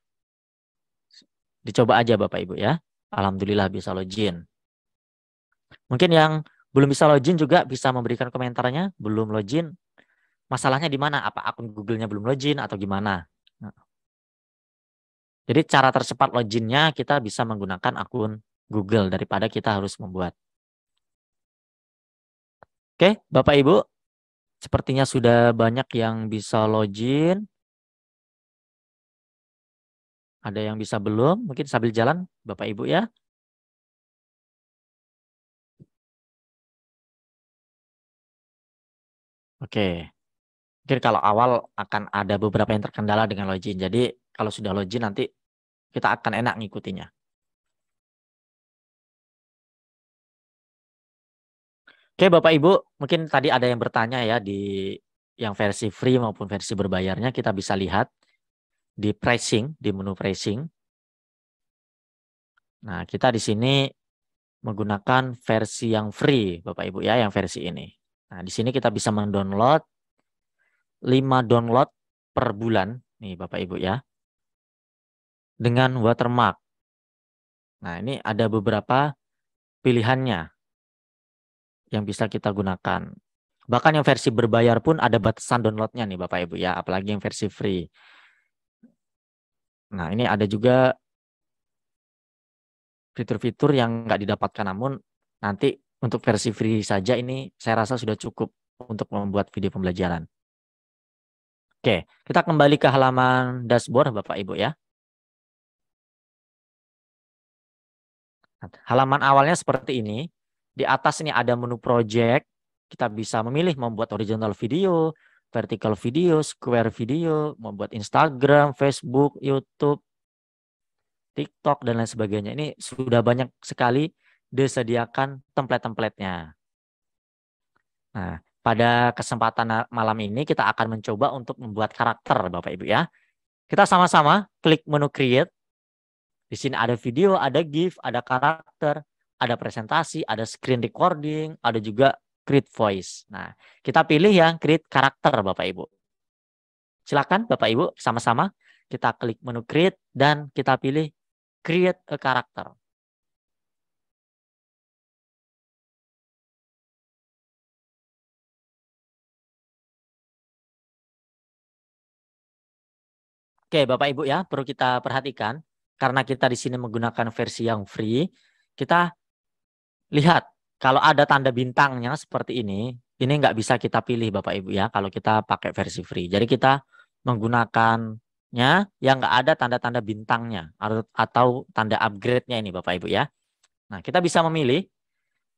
Dicoba aja Bapak Ibu ya. Alhamdulillah bisa login. Mungkin yang belum bisa login juga bisa memberikan komentarnya. Belum login, masalahnya di mana? Apa akun Google-nya belum login atau gimana? Nah, jadi cara tercepat loginnya kita bisa menggunakan akun Google daripada kita harus membuat. Oke, Bapak Ibu, sepertinya sudah banyak yang bisa login. Ada yang bisa belum? Mungkin sambil jalan, Bapak Ibu ya. Oke. Mungkin kalau awal akan ada beberapa yang terkendala dengan login. Jadi kalau sudah login nanti kita akan enak ngikutinya. Oke Bapak Ibu, mungkin tadi ada yang bertanya ya di yang versi free maupun versi berbayarnya, kita bisa lihat di pricing, di menu pricing. Nah, kita di sini menggunakan versi yang free Bapak Ibu ya, yang versi ini. Nah, di sini kita bisa mendownload 5 download per bulan nih Bapak Ibu ya. Dengan watermark. Nah, ini ada beberapa pilihannya yang bisa kita gunakan. Bahkan yang versi berbayar pun ada batasan downloadnya nih Bapak Ibu ya, apalagi yang versi free. Nah, ini ada juga fitur-fitur yang nggak didapatkan, namun nanti untuk versi free saja ini saya rasa sudah cukup untuk membuat video pembelajaran. Oke, kita kembali ke halaman dashboard Bapak Ibu ya. Halaman awalnya seperti ini. Di atas ini ada menu project. Kita bisa memilih membuat horizontal video, vertical video, square video, membuat Instagram, Facebook, YouTube, TikTok, dan lain sebagainya. Ini sudah banyak sekali disediakan template-templatenya. Nah, pada kesempatan malam ini kita akan mencoba untuk membuat karakter Bapak Ibu ya. Kita sama-sama klik menu create. Di sini ada video, ada GIF, ada karakter, ada presentasi, ada screen recording, ada juga create voice. Nah, kita pilih yang create karakter Bapak Ibu. Silakan Bapak Ibu sama-sama kita klik menu create dan kita pilih create a character. Oke, Bapak Ibu ya, perlu kita perhatikan karena kita di sini menggunakan versi yang free, kita lihat kalau ada tanda bintangnya seperti ini nggak bisa kita pilih Bapak Ibu ya kalau kita pakai versi free. Jadi kita menggunakannya yang nggak ada tanda-tanda bintangnya atau tanda upgrade-nya ini Bapak Ibu ya. Nah, kita bisa memilih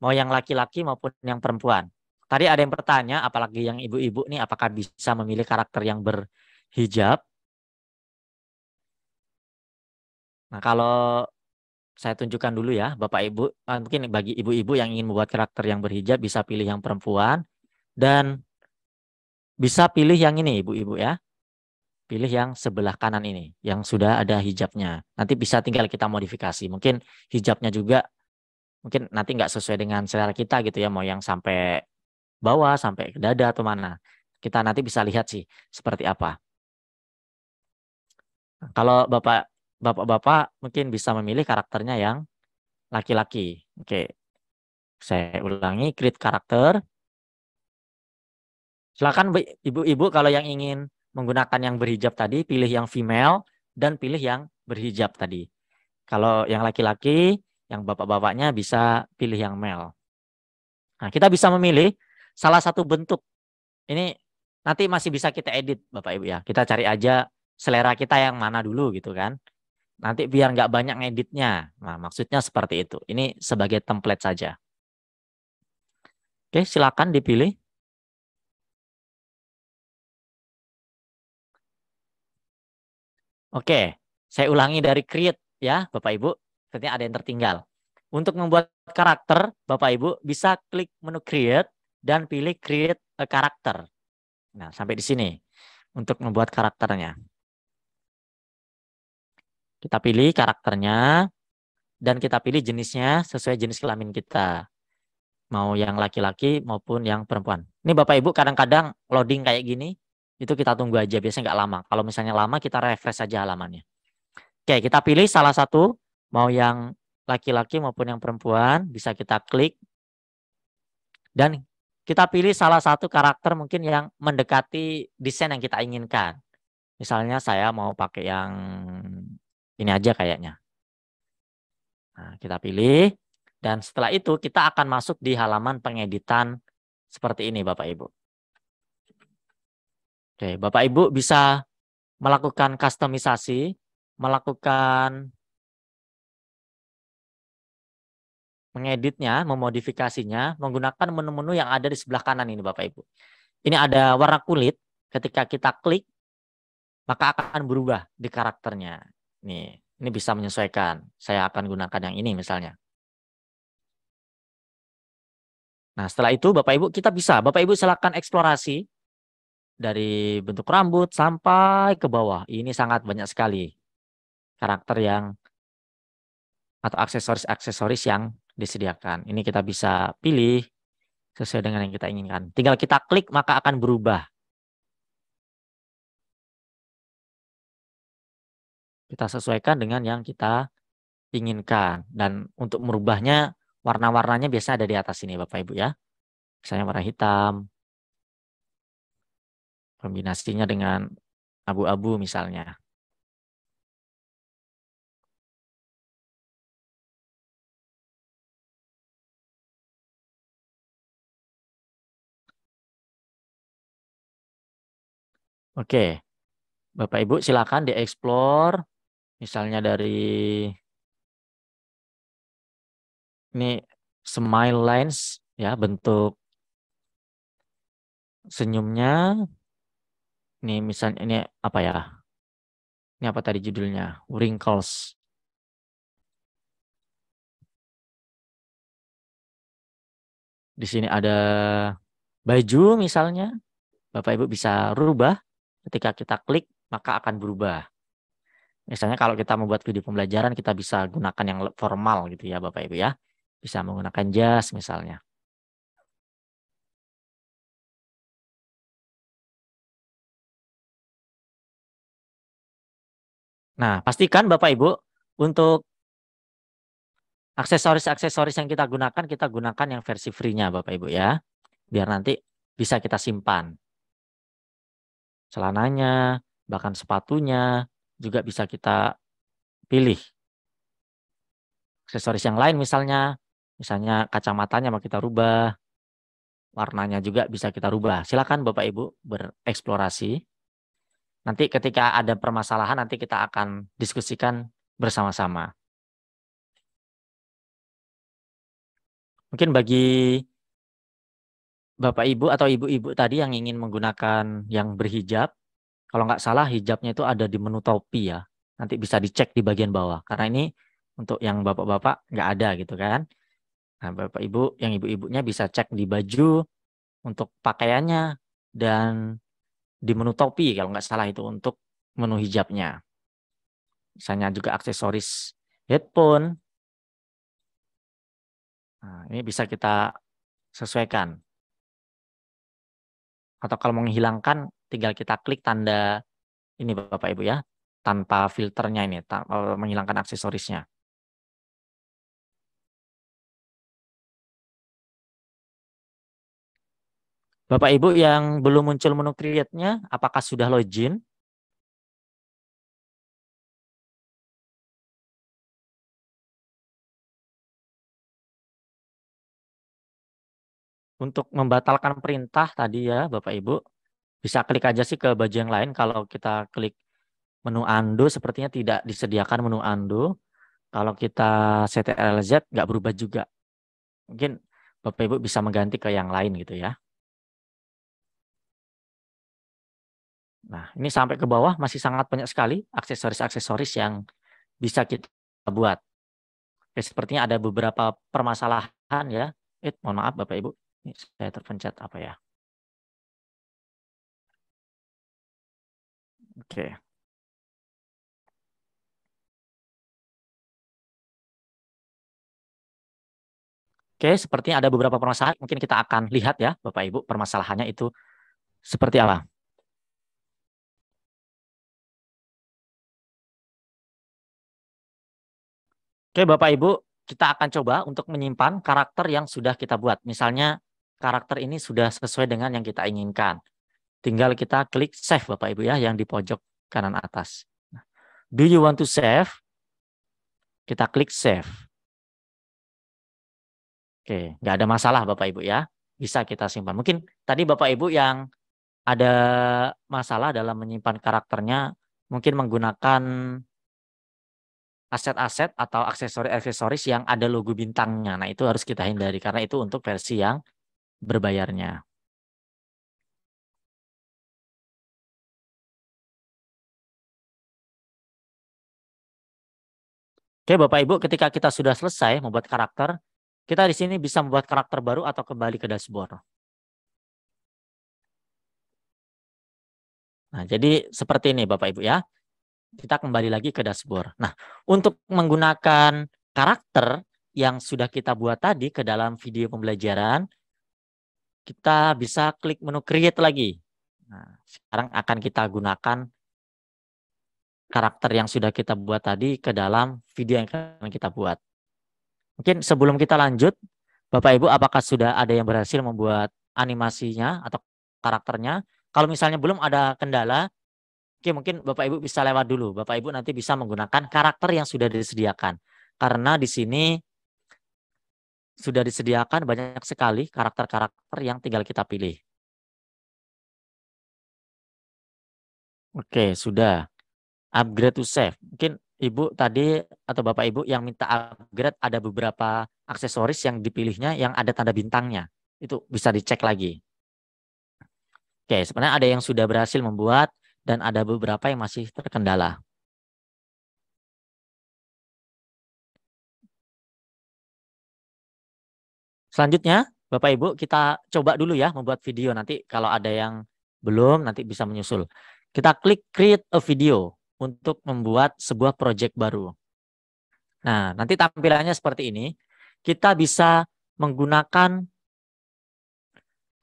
mau yang laki-laki maupun yang perempuan. Tadi ada yang bertanya, apalagi yang ibu-ibu nih, apakah bisa memilih karakter yang berhijab? Nah, kalau saya tunjukkan dulu ya, Bapak Ibu, mungkin bagi ibu-ibu yang ingin membuat karakter yang berhijab bisa pilih yang perempuan dan bisa pilih yang ini ibu-ibu ya. Pilih yang sebelah kanan ini, yang sudah ada hijabnya. Nanti bisa tinggal kita modifikasi. Mungkin hijabnya juga, mungkin nanti nggak sesuai dengan selera kita gitu ya, mau yang sampai bawah, sampai ke dada atau mana. Kita nanti bisa lihat sih seperti apa. Kalau bapak-bapak mungkin bisa memilih karakternya yang laki-laki. Oke, saya ulangi, create karakter. Silakan ibu-ibu kalau yang ingin menggunakan yang berhijab tadi, pilih yang female dan pilih yang berhijab tadi. Kalau yang laki-laki, yang bapak-bapaknya bisa pilih yang male. Nah, kita bisa memilih salah satu bentuk. Ini nanti masih bisa kita edit Bapak Ibu ya. Kita cari aja selera kita yang mana dulu gitu kan. Nanti biar nggak banyak ngeditnya. Nah, maksudnya seperti itu. Ini sebagai template saja. Oke, silakan dipilih. Oke, saya ulangi dari create ya, Bapak Ibu. Sepertinya ada yang tertinggal. Untuk membuat karakter, Bapak Ibu bisa klik menu create dan pilih create a character. Nah, sampai di sini untuk membuat karakternya. Kita pilih karakternya dan kita pilih jenisnya sesuai jenis kelamin kita. Mau yang laki-laki maupun yang perempuan. Ini Bapak Ibu kadang-kadang loading kayak gini, itu kita tunggu aja, biasanya nggak lama. Kalau misalnya lama kita refresh saja halamannya. Oke, kita pilih salah satu, mau yang laki-laki maupun yang perempuan, bisa kita klik. Dan kita pilih salah satu karakter mungkin yang mendekati desain yang kita inginkan. Misalnya saya mau pakai yang ini aja kayaknya. Nah, kita pilih. Dan setelah itu kita akan masuk di halaman pengeditan seperti ini Bapak Ibu. Oke, Bapak Ibu bisa melakukan customisasi, melakukan mengeditnya, memodifikasinya menggunakan menu-menu yang ada di sebelah kanan ini Bapak Ibu. Ini ada warna kulit, ketika kita klik maka akan berubah di karakternya. Nih, ini bisa menyesuaikan. Saya akan gunakan yang ini misalnya. Nah, setelah itu Bapak Ibu silakan eksplorasi dari bentuk rambut sampai ke bawah. Ini sangat banyak sekali karakter yang atau aksesoris-aksesoris yang disediakan. Ini kita bisa pilih sesuai dengan yang kita inginkan. Tinggal kita klik maka akan berubah. Kita sesuaikan dengan yang kita inginkan. Dan untuk merubahnya warna-warnanya biasa ada di atas ini Bapak Ibu ya. Misalnya warna hitam, Kombinasinya dengan abu-abu misalnya. Oke, Bapak Ibu silakan dieksplor. Misalnya dari ini smile lines ya, bentuk senyumnya. Ini misalnya ini apa ya? Ini apa tadi judulnya? Wrinkles. Di sini ada baju misalnya. Bapak Ibu bisa rubah. Ketika kita klik maka akan berubah. Misalnya kalau kita membuat video pembelajaran kita bisa gunakan yang formal gitu ya Bapak Ibu ya. Bisa menggunakan jas misalnya. Nah, pastikan Bapak Ibu untuk aksesoris-aksesoris yang kita gunakan yang versi free-nya Bapak Ibu ya. Biar nanti bisa kita simpan. Celananya, bahkan sepatunya juga bisa kita pilih. Aksesoris yang lain misalnya kacamatanya mau kita rubah, warnanya juga bisa kita rubah. Silakan Bapak Ibu bereksplorasi. Nanti ketika ada permasalahan nanti kita akan diskusikan bersama-sama. Mungkin bagi Bapak Ibu atau Ibu-Ibu tadi yang ingin menggunakan yang berhijab, kalau nggak salah hijabnya itu ada di menu topi ya. Nanti bisa dicek di bagian bawah. Karena ini untuk yang Bapak-Bapak nggak ada gitu kan. Nah, Bapak Ibu, yang Ibu-Ibunya bisa cek di baju untuk pakaiannya dan di menu topi kalau nggak salah itu untuk menu hijabnya. Misalnya juga aksesoris headphone. Nah, ini bisa kita sesuaikan. Atau kalau menghilangkan tinggal kita klik tanda ini Bapak Ibu ya. Tanpa filternya ini, menghilangkan aksesorisnya. Bapak Ibu yang belum muncul menu create-nya, apakah sudah login? Untuk membatalkan perintah tadi ya Bapak Ibu, bisa klik aja sih ke baju yang lain. Kalau kita klik menu undo, sepertinya tidak disediakan menu undo. Kalau kita CTRL-Z nggak berubah juga. Mungkin Bapak Ibu bisa mengganti ke yang lain gitu ya. Nah, ini sampai ke bawah masih sangat banyak sekali aksesoris-aksesoris yang bisa kita buat. Oke, sepertinya ada beberapa permasalahan ya. Mohon maaf Bapak Ibu. Ini saya terpencet apa ya? Oke. Oke, sepertinya ada beberapa permasalahan. Mungkin kita akan lihat ya, Bapak Ibu, permasalahannya itu seperti apa. Oke, Bapak Ibu, kita akan coba untuk menyimpan karakter yang sudah kita buat. Misalnya, karakter ini sudah sesuai dengan yang kita inginkan. Tinggal kita klik save, Bapak Ibu ya, yang di pojok kanan atas. Do you want to save? Kita klik save. Oke, nggak ada masalah Bapak Ibu ya. Bisa kita simpan. Mungkin tadi Bapak Ibu yang ada masalah dalam menyimpan karakternya, mungkin menggunakan aset-aset atau aksesoris-aksesoris yang ada logo bintangnya. Nah, itu harus kita hindari karena itu untuk versi yang berbayarnya. Oke, Bapak Ibu, ketika kita sudah selesai membuat karakter, kita di sini bisa membuat karakter baru atau kembali ke dashboard. Nah, jadi seperti ini Bapak Ibu ya. Kita kembali lagi ke dashboard. Nah, untuk menggunakan karakter yang sudah kita buat tadi ke dalam video pembelajaran, kita bisa klik menu create lagi. Nah, sekarang akan kita gunakan karakter yang sudah kita buat tadi ke dalam video yang akan kita buat. Mungkin sebelum kita lanjut, Bapak Ibu apakah sudah ada yang berhasil membuat animasinya atau karakternya? Kalau misalnya belum ada kendala, oke, mungkin Bapak Ibu bisa lewat dulu. Bapak Ibu nanti bisa menggunakan karakter yang sudah disediakan. Karena di sini sudah disediakan banyak sekali karakter-karakter yang tinggal kita pilih. Oke, sudah. Upgrade to save. Mungkin Ibu tadi atau Bapak Ibu yang minta upgrade ada beberapa aksesoris yang dipilihnya yang ada tanda bintangnya. Itu bisa dicek lagi. Oke, sebenarnya ada yang sudah berhasil membuat dan ada beberapa yang masih terkendala. Selanjutnya, Bapak Ibu, kita coba dulu ya membuat video. Nanti kalau ada yang belum, nanti bisa menyusul. Kita klik create a video untuk membuat sebuah project baru. Nah, nanti tampilannya seperti ini. Kita bisa menggunakan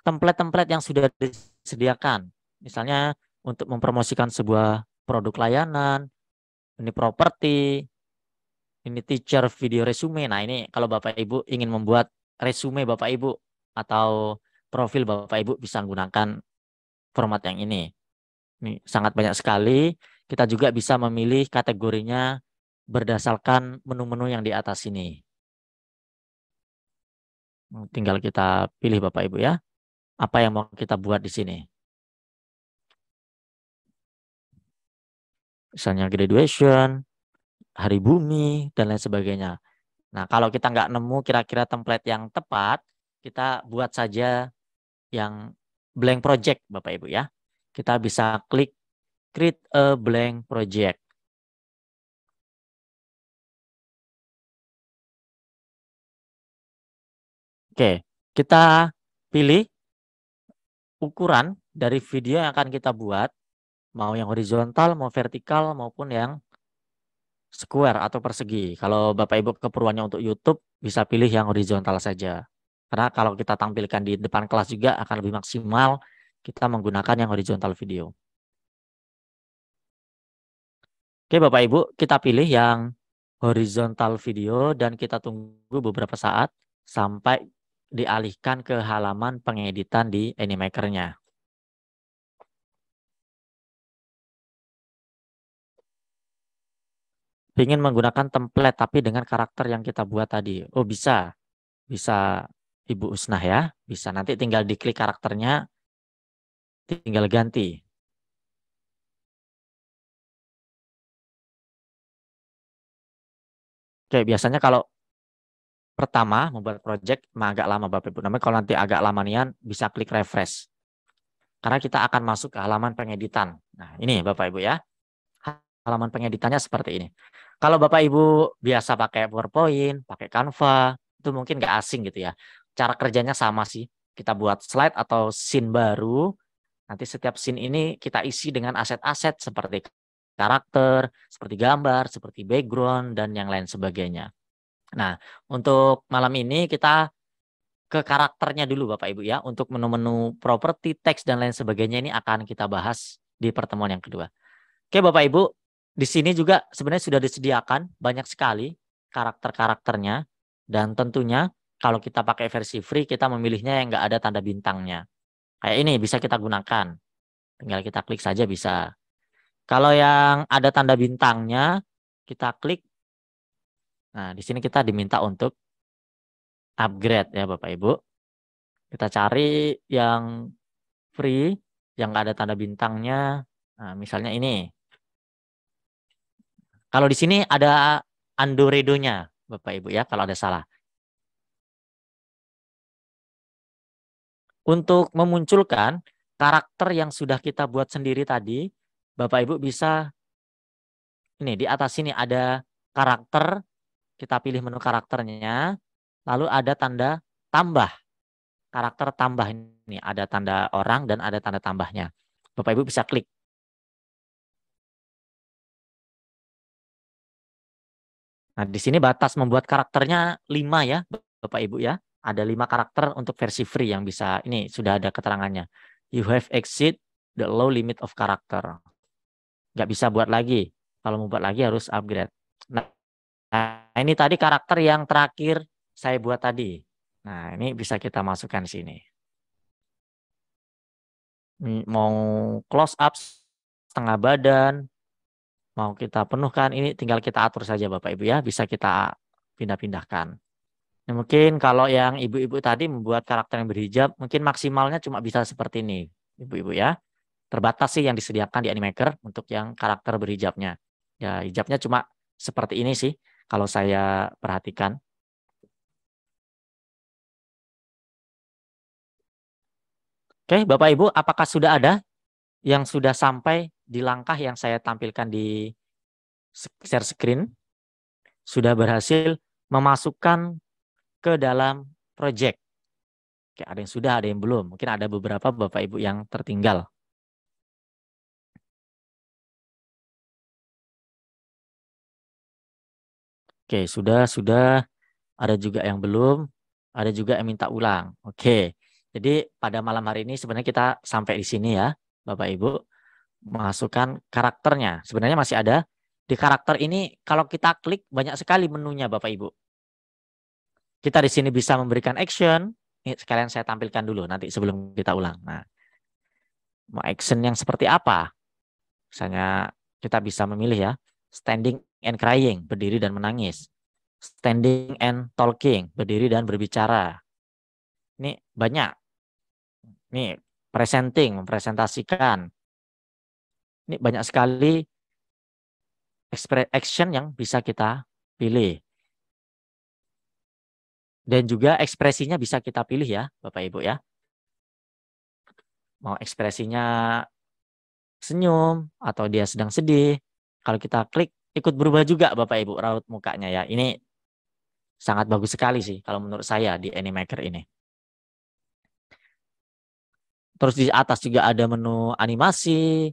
template-template yang sudah disediakan. Misalnya untuk mempromosikan sebuah produk layanan, ini properti, ini teacher video resume. Nah, ini kalau Bapak Ibu ingin membuat resume Bapak Ibu atau profil Bapak Ibu bisa menggunakan format yang ini. Ini sangat banyak sekali. Kita juga bisa memilih kategorinya berdasarkan menu-menu yang di atas ini. Tinggal kita pilih Bapak Ibu ya. Apa yang mau kita buat di sini. Misalnya graduation, hari bumi, dan lain sebagainya. Nah, kalau kita nggak nemu kira-kira template yang tepat, kita buat saja yang blank project, Bapak Ibu ya. Kita bisa klik create a blank project. Oke, kita pilih ukuran dari video yang akan kita buat, mau yang horizontal, mau vertikal, maupun yang square atau persegi. Kalau Bapak Ibu keperluannya untuk YouTube, bisa pilih yang horizontal saja. Karena kalau kita tampilkan di depan kelas juga akan lebih maksimal kita menggunakan yang horizontal video. Oke Bapak Ibu, kita pilih yang horizontal video dan kita tunggu beberapa saat sampai dialihkan ke halaman pengeditan di Animaker-nya. Ingin menggunakan template tapi dengan karakter yang kita buat tadi. Oh bisa, bisa Ibu Usnah ya, bisa. Nanti tinggal diklik karakternya, tinggal ganti. Oke, biasanya kalau pertama membuat project agak lama Bapak Ibu. Namanya kalau nanti agak lama nian bisa klik refresh. Karena kita akan masuk ke halaman pengeditan. Nah, ini Bapak Ibu ya. Halaman pengeditannya seperti ini. Kalau Bapak Ibu biasa pakai PowerPoint, pakai Canva, itu mungkin nggak asing gitu ya. Cara kerjanya sama sih. Kita buat slide atau scene baru. Nanti setiap scene ini kita isi dengan aset-aset seperti karakter, seperti gambar, seperti background, dan yang lain sebagainya. Nah, untuk malam ini kita ke karakternya dulu Bapak Ibu ya. Untuk menu-menu properti, teks, dan lain sebagainya ini akan kita bahas di pertemuan yang kedua. Oke Bapak Ibu, di sini juga sebenarnya sudah disediakan banyak sekali karakter-karakternya. Dan tentunya kalau kita pakai versi free, kita memilihnya yang nggak ada tanda bintangnya. Kayak ini bisa kita gunakan. Tinggal kita klik saja bisa. Kalau yang ada tanda bintangnya, kita klik. Nah, di sini kita diminta untuk upgrade ya Bapak Ibu. Kita cari yang free, yang nggak ada tanda bintangnya. Nah, misalnya ini. Kalau di sini ada Andoredo-nya, Bapak Ibu ya, kalau ada salah. Untuk memunculkan karakter yang sudah kita buat sendiri tadi, Bapak Ibu bisa ini di atas sini ada karakter, kita pilih menu karakternya, lalu ada tanda tambah. Karakter tambah ini ada tanda orang dan ada tanda tambahnya. Bapak Ibu bisa klik. Nah, di sini batas membuat karakternya 5 ya, Bapak Ibu ya. Ada 5 karakter untuk versi free yang bisa, ini sudah ada keterangannya. You have exceed the low limit of character. Nggak bisa buat lagi. Kalau mau buat lagi harus upgrade. Nah, ini tadi karakter yang terakhir saya buat tadi. Nah, ini bisa kita masukkan sini. Mau close up setengah badan, mau kita penuhkan, ini tinggal kita atur saja Bapak Ibu ya, bisa kita pindah-pindahkan. Nah, mungkin kalau yang ibu-ibu tadi membuat karakter yang berhijab, mungkin maksimalnya cuma bisa seperti ini, ibu-ibu ya. Terbatas sih yang disediakan di Animaker untuk yang karakter berhijabnya. Ya, hijabnya cuma seperti ini sih, kalau saya perhatikan. Oke, Bapak Ibu, apakah sudah ada yang sudah sampai di langkah yang saya tampilkan di share screen? Sudah berhasil memasukkan ke dalam project. Oke, ada yang sudah, ada yang belum. Mungkin ada beberapa Bapak Ibu yang tertinggal. Oke, sudah. Ada juga yang belum, ada juga yang minta ulang. Oke, jadi pada malam hari ini sebenarnya kita sampai di sini ya, Bapak Ibu. Masukkan karakternya. Sebenarnya masih ada. Di karakter ini kalau kita klik banyak sekali menunya Bapak Ibu. Kita di sini bisa memberikan action. Ini sekalian saya tampilkan dulu nanti sebelum kita ulang. Nah, mau action yang seperti apa? Misalnya kita bisa memilih ya, standing and crying, berdiri dan menangis. Standing and talking, berdiri dan berbicara. Ini banyak. Ini presenting, mempresentasikan. Ini banyak sekali action yang bisa kita pilih. Dan juga ekspresinya bisa kita pilih ya, Bapak Ibu ya. Mau ekspresinya senyum atau dia sedang sedih. Kalau kita klik ikut berubah juga Bapak Ibu raut mukanya ya. Ini sangat bagus sekali sih kalau menurut saya di Animaker ini. Terus di atas juga ada menu animasi.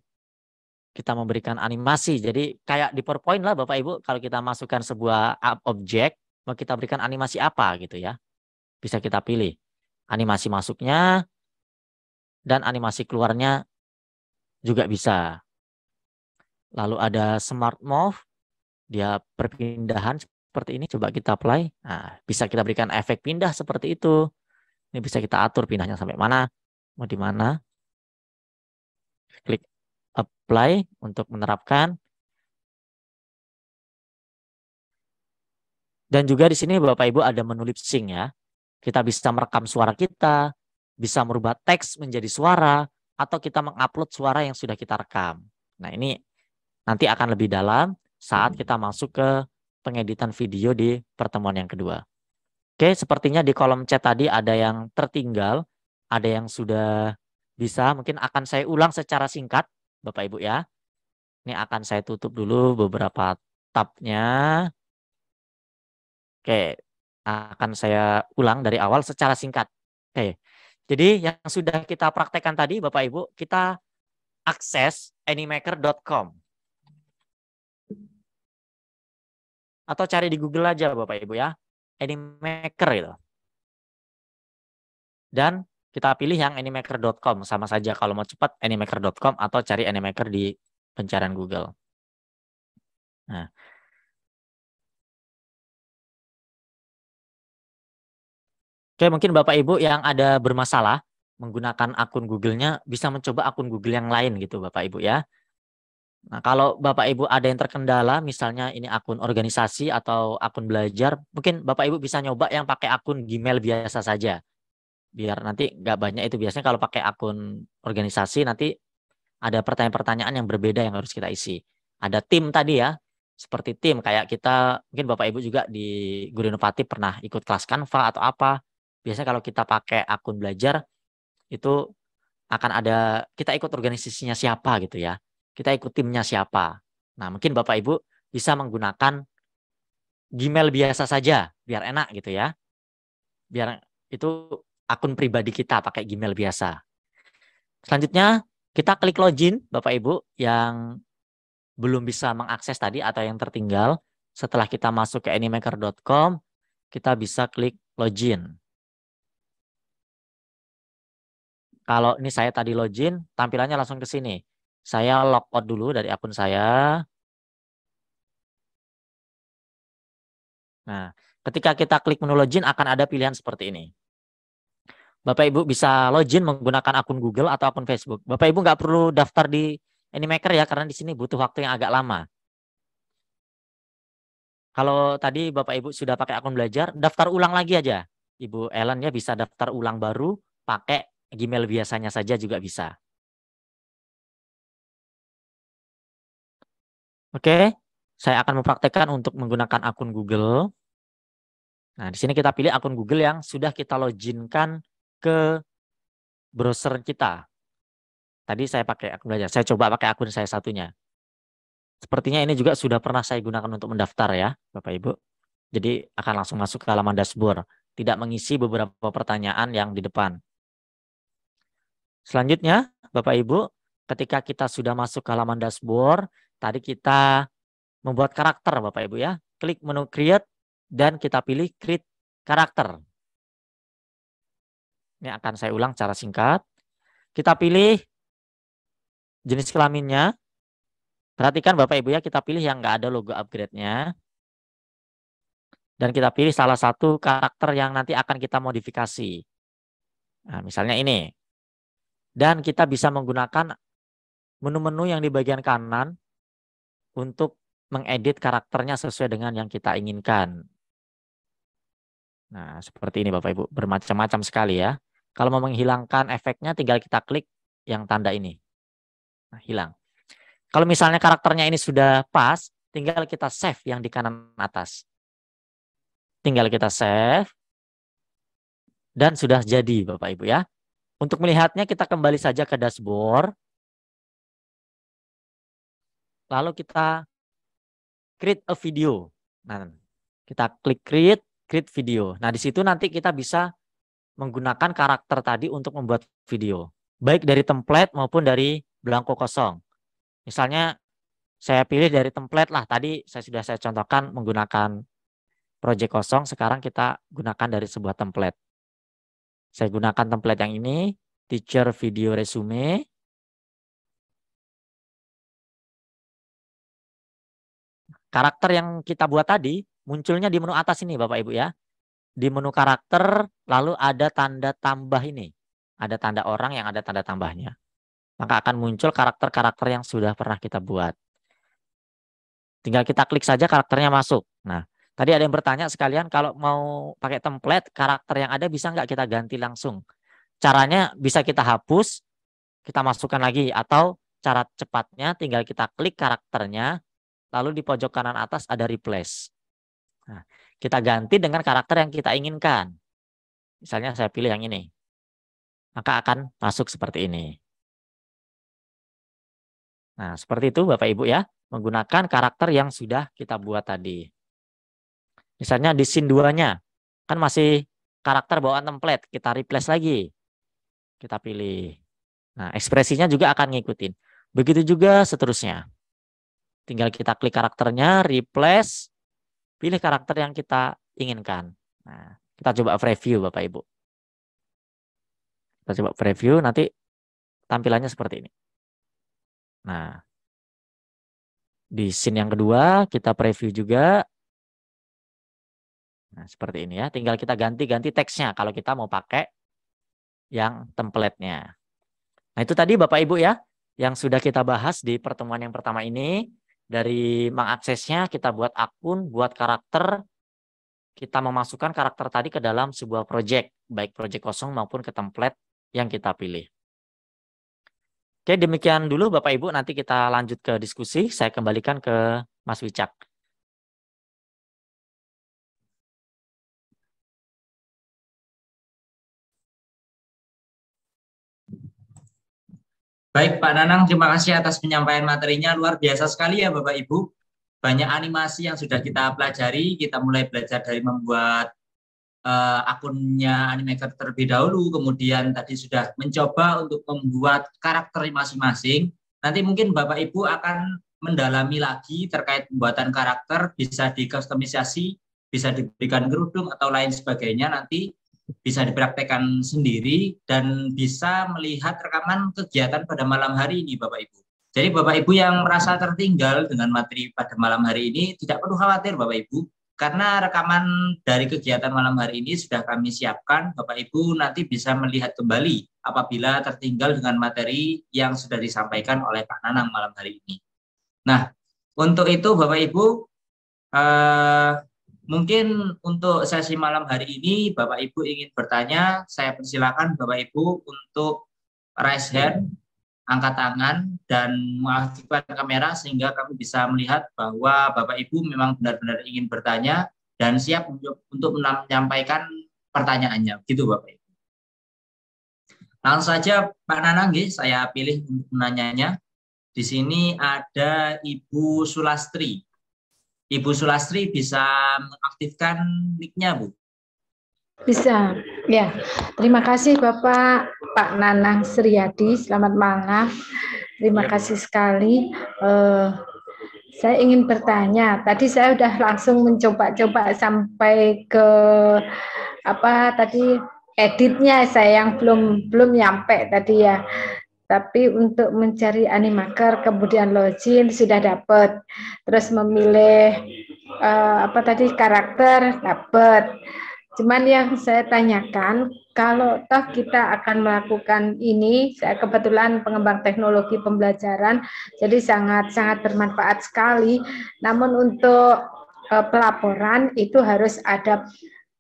Kita memberikan animasi. Jadi kayak di PowerPoint lah Bapak Ibu. Kalau kita masukkan sebuah objek, mau kita berikan animasi apa gitu ya. Bisa kita pilih. Animasi masuknya dan animasi keluarnya juga bisa. Lalu ada Smart Move. Dia perpindahan seperti ini. Coba kita apply. Nah, bisa kita berikan efek pindah seperti itu. Ini bisa kita atur pindahnya sampai mana. Mau di mana. Klik apply untuk menerapkan. Dan juga di sini Bapak Ibu ada menu lip sync ya. Kita bisa merekam suara kita, bisa merubah teks menjadi suara, atau kita mengupload suara yang sudah kita rekam. Nah ini nanti akan lebih dalam saat kita masuk ke pengeditan video di pertemuan yang kedua. Oke, sepertinya di kolom chat tadi ada yang tertinggal, ada yang sudah bisa. Mungkin akan saya ulang secara singkat, Bapak Ibu ya. Ini akan saya tutup dulu beberapa tabnya. Oke, akan saya ulang dari awal secara singkat. Oke, jadi yang sudah kita praktekkan tadi Bapak Ibu, kita akses animaker.com. Atau cari di Google aja Bapak Ibu ya, Animaker itu. Dan kita pilih yang animaker.com, sama saja kalau mau cepat animaker.com atau cari Animaker di pencarian Google. Nah, oke, mungkin Bapak Ibu yang ada bermasalah menggunakan akun Google-nya bisa mencoba akun Google yang lain gitu Bapak Ibu ya. Nah, kalau Bapak Ibu ada yang terkendala, misalnya ini akun organisasi atau akun belajar, mungkin Bapak Ibu bisa nyoba yang pakai akun Gmail biasa saja. Biar nanti nggak banyak itu. Biasanya kalau pakai akun organisasi nanti ada pertanyaan-pertanyaan yang berbeda yang harus kita isi. Ada tim tadi ya, seperti tim kayak kita, mungkin Bapak Ibu juga di Guru Inovatif pernah ikut kelas Canva atau apa. Biasanya kalau kita pakai akun belajar itu akan ada kita ikut organisasinya siapa gitu ya. Kita ikut timnya siapa. Nah, mungkin Bapak Ibu bisa menggunakan Gmail biasa saja biar enak gitu ya. Biar itu akun pribadi kita pakai Gmail biasa. Selanjutnya kita klik login Bapak Ibu yang belum bisa mengakses tadi atau yang tertinggal. Setelah kita masuk ke animaker.com, kita bisa klik login. Kalau ini saya tadi login, tampilannya langsung ke sini. Saya logout dulu dari akun saya. Nah, ketika kita klik menu login akan ada pilihan seperti ini. Bapak Ibu bisa login menggunakan akun Google atau akun Facebook. Bapak Ibu nggak perlu daftar di Animaker ya, karena di sini butuh waktu yang agak lama. Kalau tadi Bapak Ibu sudah pakai akun belajar, daftar ulang lagi aja. Ibu Ellen ya bisa daftar ulang baru, pakai Gmail biasanya saja juga bisa. Oke, saya akan mempraktekkan untuk menggunakan akun Google. Nah, di sini kita pilih akun Google yang sudah kita loginkan ke browser kita. Tadi saya pakai akun belajar, saya coba pakai akun saya satunya. Sepertinya ini juga sudah pernah saya gunakan untuk mendaftar ya, Bapak Ibu. Jadi akan langsung masuk ke halaman dashboard, tidak mengisi beberapa pertanyaan yang di depan. Selanjutnya, Bapak Ibu, ketika kita sudah masuk ke halaman dashboard, tadi kita membuat karakter Bapak Ibu ya. Klik menu create dan kita pilih create karakter. Ini akan saya ulang secara singkat. Kita pilih jenis kelaminnya. Perhatikan Bapak Ibu ya, kita pilih yang nggak ada logo upgrade-nya. Dan kita pilih salah satu karakter yang nanti akan kita modifikasi. Nah, misalnya ini. Dan kita bisa menggunakan menu-menu yang di bagian kanan untuk mengedit karakternya sesuai dengan yang kita inginkan. Nah, seperti ini Bapak Ibu, bermacam-macam sekali ya. Kalau mau menghilangkan efeknya tinggal kita klik yang tanda ini. Nah, hilang. Kalau misalnya karakternya ini sudah pas, tinggal kita save yang di kanan atas. Tinggal kita save. Dan sudah jadi Bapak Ibu ya. Untuk melihatnya kita kembali saja ke dashboard. Lalu kita create a video. Nah, kita klik create video. Nah, di situ nanti kita bisa menggunakan karakter tadi untuk membuat video. Baik dari template maupun dari belangko kosong. Misalnya saya pilih dari template lah. Tadi sudah saya contohkan menggunakan project kosong. Sekarang kita gunakan dari sebuah template. Saya gunakan template yang ini. Teacher video resume. Karakter yang kita buat tadi munculnya di menu atas ini Bapak Ibu ya. Di menu karakter lalu ada tanda tambah ini. Ada tanda orang yang ada tanda tambahnya. Maka akan muncul karakter-karakter yang sudah pernah kita buat. Tinggal kita klik saja karakternya masuk. Nah, tadi ada yang bertanya sekalian kalau mau pakai template karakter yang ada bisa nggak kita ganti langsung. Caranya bisa kita hapus, kita masukkan lagi. Atau cara cepatnya tinggal kita klik karakternya. Lalu di pojok kanan atas ada replace. Nah, kita ganti dengan karakter yang kita inginkan. Misalnya saya pilih yang ini. Maka akan masuk seperti ini. Nah, seperti itu Bapak Ibu ya. Menggunakan karakter yang sudah kita buat tadi. Misalnya di scene 2-nya. Kan masih karakter bawaan template. Kita replace lagi. Kita pilih. Nah, ekspresinya juga akan ngikutin. Begitu juga seterusnya. Tinggal kita klik karakternya, replace, pilih karakter yang kita inginkan. Nah, kita coba preview Bapak Ibu. Kita coba preview, nanti tampilannya seperti ini. Nah, di scene yang kedua kita preview juga. Nah, seperti ini ya. Tinggal kita ganti-ganti teksnya kalau kita mau pakai yang template-nya. Nah, itu tadi Bapak Ibu ya, yang sudah kita bahas di pertemuan yang pertama ini. Dari mengaksesnya kita buat akun, buat karakter, kita memasukkan karakter tadi ke dalam sebuah project, baik project kosong maupun ke template yang kita pilih. Oke, demikian dulu Bapak Ibu, nanti kita lanjut ke diskusi. Saya kembalikan ke Mas Wicak. Baik Pak Nanang, terima kasih atas penyampaian materinya. Luar biasa sekali ya Bapak Ibu. Banyak animasi yang sudah kita pelajari. Kita mulai belajar dari membuat akunnya Animaker terlebih dahulu. Kemudian tadi sudah mencoba untuk membuat karakter masing-masing. Nanti mungkin Bapak Ibu akan mendalami lagi terkait pembuatan karakter. Bisa dikustomisasi, bisa diberikan kerudung atau lain sebagainya. Nanti bisa dipraktekkan sendiri dan bisa melihat rekaman kegiatan pada malam hari ini Bapak Ibu. Jadi Bapak Ibu yang merasa tertinggal dengan materi pada malam hari ini tidak perlu khawatir Bapak Ibu. karena rekaman dari kegiatan malam hari ini sudah kami siapkan, Bapak Ibu nanti bisa melihat kembali apabila tertinggal dengan materi yang sudah disampaikan oleh Pak Nanang malam hari ini. Nah, untuk itu Bapak Ibu, mungkin untuk sesi malam hari ini Bapak Ibu ingin bertanya, saya persilakan Bapak Ibu untuk raise hand, angkat tangan, dan mengaktifkan kamera sehingga kami bisa melihat bahwa Bapak Ibu memang benar-benar ingin bertanya dan siap untuk menyampaikan pertanyaannya. Gitu Bapak Ibu. Langsung saja Pak Nanang, saya pilih untuk menanyanya. Di sini ada Ibu Sulastri. Ibu Sulastri bisa mengaktifkan mic-nya, Bu? Bisa, ya. Terima kasih Bapak Pak Nanang Sriadi. Selamat malam. Terima kasih sekali. Saya ingin bertanya. Tadi saya sudah langsung mencoba-coba sampai ke apa tadi editnya saya yang belum nyampe tadi ya. Tapi untuk mencari animaker kemudian login sudah dapat. Terus memilih apa tadi karakter dapat. Cuman yang saya tanyakan, kalau toh kita akan melakukan ini, saya kebetulan pengembang teknologi pembelajaran, jadi sangat-sangat bermanfaat sekali. Namun untuk pelaporan itu harus ada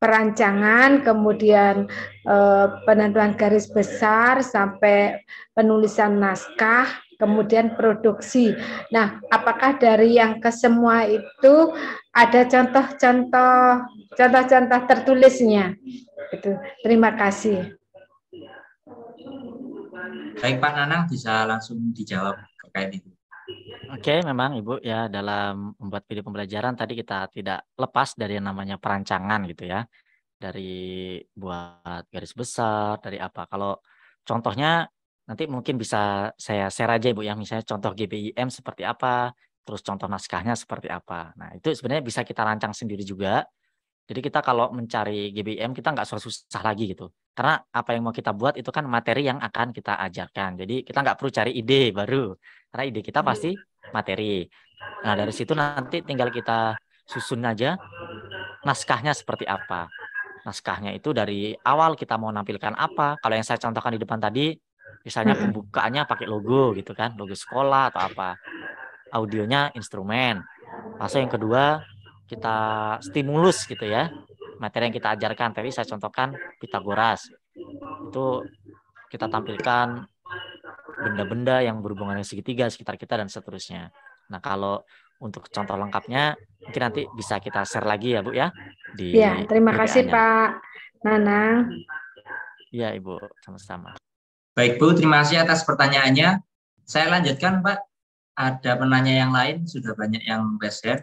perancangan, kemudian penentuan garis besar sampai penulisan naskah, kemudian produksi. Nah, apakah dari yang kesemua itu ada contoh-contoh tertulisnya? Itu. Terima kasih. Baik Pak Nanang, bisa langsung dijawab terkait itu. Oke, memang Ibu ya dalam membuat video pembelajaran tadi kita tidak lepas dari yang namanya perancangan gitu ya. Dari buat garis besar, dari apa. Kalau contohnya nanti mungkin bisa saya share aja Ibu ya, misalnya contoh GBIM seperti apa, terus contoh naskahnya seperti apa. Nah, itu sebenarnya bisa kita rancang sendiri juga. Jadi kita kalau mencari GBIM kita nggak susah lagi gitu. Karena apa yang mau kita buat itu kan materi yang akan kita ajarkan. Jadi kita nggak perlu cari ide baru. Karena ide kita pasti materi. Nah, dari situ nanti tinggal kita susun aja naskahnya seperti apa. Naskahnya itu dari awal kita mau nampilkan apa. Kalau yang saya contohkan di depan tadi, misalnya pembukaannya pakai logo gitu kan, logo sekolah atau apa. Audionya instrumen. Lalu yang kedua, kita stimulus gitu ya. Materi yang kita ajarkan, tadi saya contohkan Pitagoras. Itu kita tampilkan benda-benda yang berhubungan dengan segitiga sekitar kita dan seterusnya. Nah, kalau untuk contoh lengkapnya mungkin nanti bisa kita share lagi ya Bu ya di terima kasih Pak Nanang. Iya Ibu, sama-sama. Baik Bu, terima kasih atas pertanyaannya. Saya lanjutkan Pak. Ada penanya yang lain, sudah banyak yang raise hand.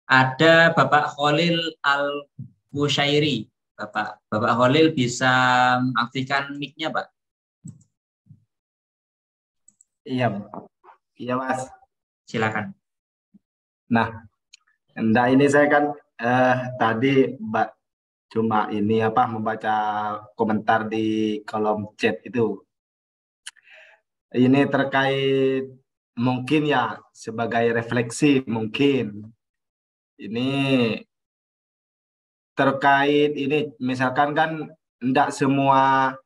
Ada Bapak Khalil Al-Bushairi. Bapak Khalil bisa mengaktifkan mic-nya Pak. Iya Mas. Silakan. Nah, ini saya kan tadi cuma ini membaca komentar di kolom chat itu. Ini terkait mungkin ya sebagai refleksi mungkin ini terkait ini misalkan kan tidak semua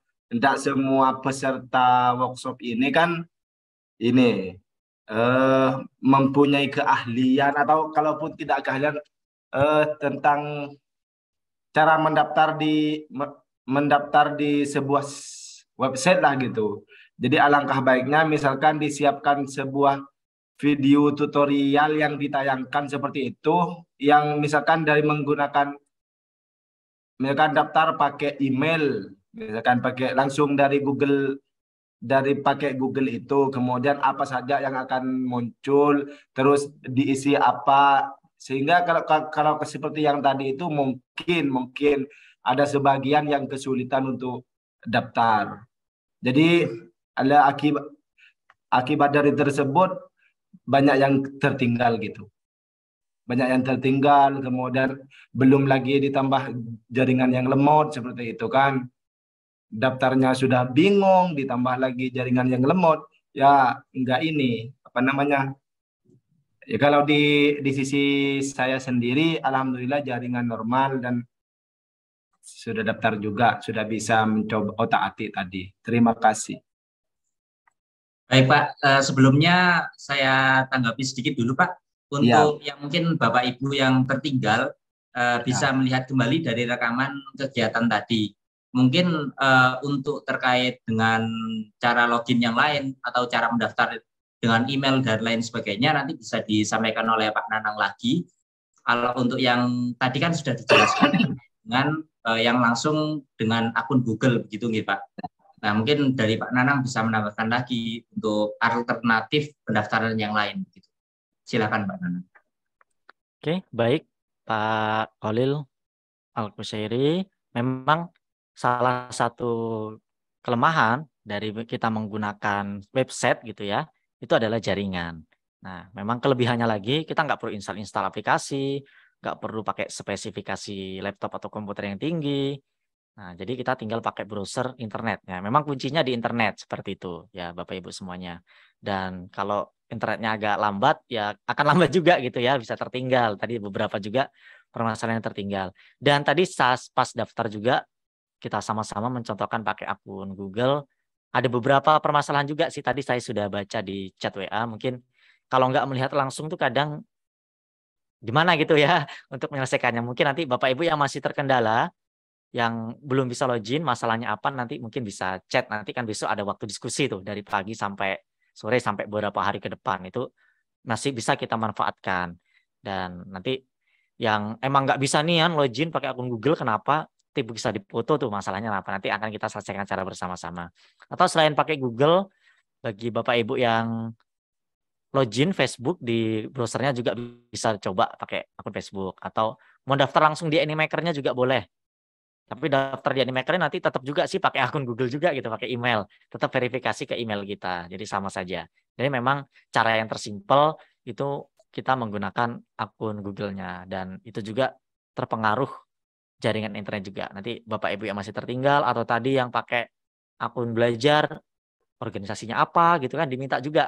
peserta workshop ini kan ini mempunyai keahlian atau kalaupun tidak keahlian tentang cara mendaftar di sebuah website lah gitu. Jadi alangkah baiknya misalkan disiapkan sebuah video tutorial yang ditayangkan seperti itu, yang misalkan dari menggunakan misalkan daftar pakai email, misalkan pakai langsung dari Google. Pakai Google itu, kemudian apa saja yang akan muncul, terus diisi apa, sehingga kalau seperti yang tadi itu mungkin ada sebagian yang kesulitan untuk daftar. Jadi ada akibat dari tersebut banyak yang tertinggal gitu. Banyak yang tertinggal, kemudian belum lagi ditambah jaringan yang lemot seperti itu kan. Daftarnya sudah bingung, ditambah lagi jaringan yang lemot, ya enggak ini, Ya, kalau di sisi saya sendiri, alhamdulillah jaringan normal dan sudah daftar juga, sudah bisa mencoba otak-atik tadi. Terima kasih. Baik Pak, sebelumnya saya tanggapi sedikit dulu Pak, Iya. untuk yang mungkin Bapak Ibu yang tertinggal bisa melihat kembali dari rekaman kegiatan tadi. Mungkin untuk terkait dengan cara login yang lain atau cara mendaftar dengan email dan lain sebagainya nanti bisa disampaikan oleh Pak Nanang lagi. Kalau untuk yang tadi kan sudah dijelaskan dengan yang langsung dengan akun Google begitu nih Pak. Nah, mungkin dari Pak Nanang bisa menambahkan lagi untuk alternatif pendaftaran yang lain. Gitu. Silakan Pak Nanang. Oke, baik Pak Khalil Al-Qusairi. Memang salah satu kelemahan dari kita menggunakan website gitu ya, itu adalah jaringan. Nah, memang kelebihannya lagi, kita nggak perlu install aplikasi, nggak perlu pakai spesifikasi laptop atau komputer yang tinggi. Nah, jadi kita tinggal pakai browser internet. Ya, memang kuncinya di internet seperti itu ya Bapak Ibu semuanya. Dan kalau internetnya agak lambat ya akan lambat juga gitu ya, bisa tertinggal. Tadi beberapa juga permasalahan yang tertinggal. Dan tadi pas daftar juga kita sama-sama mencontohkan pakai akun Google. Ada beberapa permasalahan juga sih tadi saya sudah baca di chat WA. Mungkin kalau nggak melihat langsung tuh kadang gimana gitu ya untuk menyelesaikannya. Mungkin nanti Bapak Ibu yang masih terkendala, yang belum bisa login, masalahnya apa nanti mungkin bisa chat. Nanti kan besok ada waktu diskusi tuh dari pagi sampai sore sampai beberapa hari ke depan. Itu masih bisa kita manfaatkan. Dan nanti yang emang nggak bisa nih kan login pakai akun Google, kenapa? Tipe bisa dipoto tuh masalahnya apa? Nanti akan kita selesaikan cara bersama-sama. Atau selain pakai Google, bagi Bapak Ibu yang login Facebook di browsernya juga bisa coba pakai akun Facebook. Atau mau daftar langsung di Animaker-nya juga boleh. Tapi daftar di Animaker nanti tetap juga sih pakai akun Google juga gitu, pakai email. Tetap verifikasi ke email kita. Jadi sama saja. Jadi memang cara yang tersimpel itu kita menggunakan akun Google-nya. Dan itu juga terpengaruh jaringan internet juga. Nanti Bapak Ibu yang masih tertinggal atau tadi yang pakai akun belajar, organisasinya apa gitu kan diminta juga.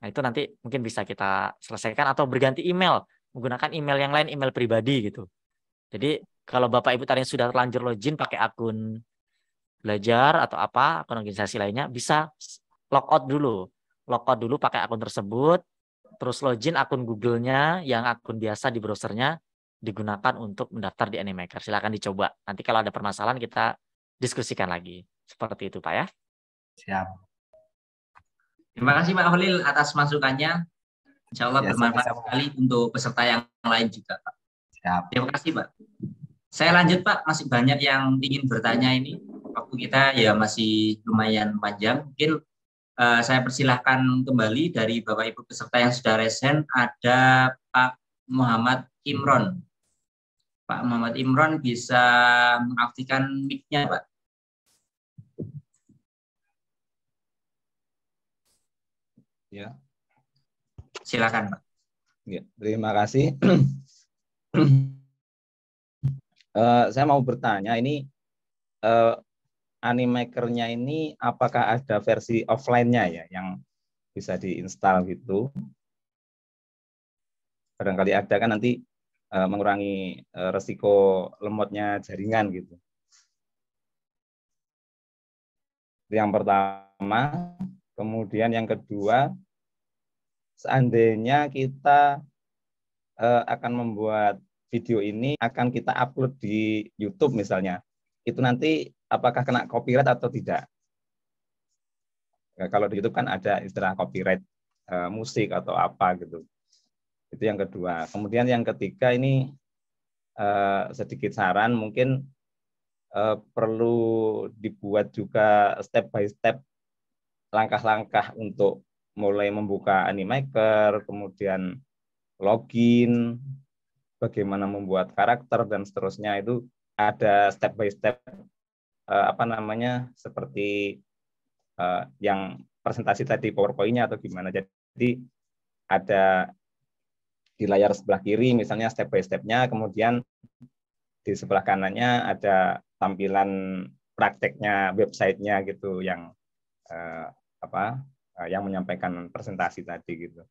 Nah itu nanti mungkin bisa kita selesaikan atau berganti email. Menggunakan email yang lain, email pribadi gitu. Jadi kalau Bapak Ibu tadi sudah terlanjur login pakai akun belajar atau apa, akun organisasi lainnya, bisa logout dulu. Logout dulu pakai akun tersebut, terus login akun Google-nya yang akun biasa di browsernya digunakan untuk mendaftar di Animaker. Silakan dicoba. Nanti kalau ada permasalahan kita diskusikan lagi. Seperti itu Pak ya. Siap. Terima kasih Pak Khalil atas masukannya. Insya Allah Ya, bermanfaat sekali untuk peserta yang lain juga Pak. Siap. Terima kasih Pak. Saya lanjut Pak, masih banyak yang ingin bertanya ini. Waktu kita ya masih lumayan panjang. Mungkin saya persilahkan kembali dari Bapak Ibu peserta yang sudah resen. Ada Pak Muhammad Imron. Pak Muhammad Imron bisa mengaktifkan mic-nya Pak. Ya. Silakan Pak. Ya, terima kasih. Saya mau bertanya ini Animaker-nya ini apakah ada versi offline-nya ya yang bisa diinstal gitu? Barangkali ada kan nanti mengurangi resiko lemotnya jaringan gitu. Yang pertama, kemudian yang kedua, seandainya kita akan membuat video ini akan kita upload di YouTube misalnya, itu nanti apakah kena copyright atau tidak? Kalau di YouTube kan ada istilah copyright musik atau apa gitu. Itu yang kedua. Kemudian yang ketiga ini sedikit saran, mungkin perlu dibuat juga step by step langkah-langkah untuk mulai membuka Animaker, kemudian login, bagaimana membuat karakter dan seterusnya, itu ada step by step seperti yang presentasi tadi PowerPoint-nya atau gimana. Jadi ada di layar sebelah kiri misalnya step by step-nya, kemudian di sebelah kanannya ada tampilan prakteknya website-nya gitu yang yang menyampaikan presentasi tadi gitu.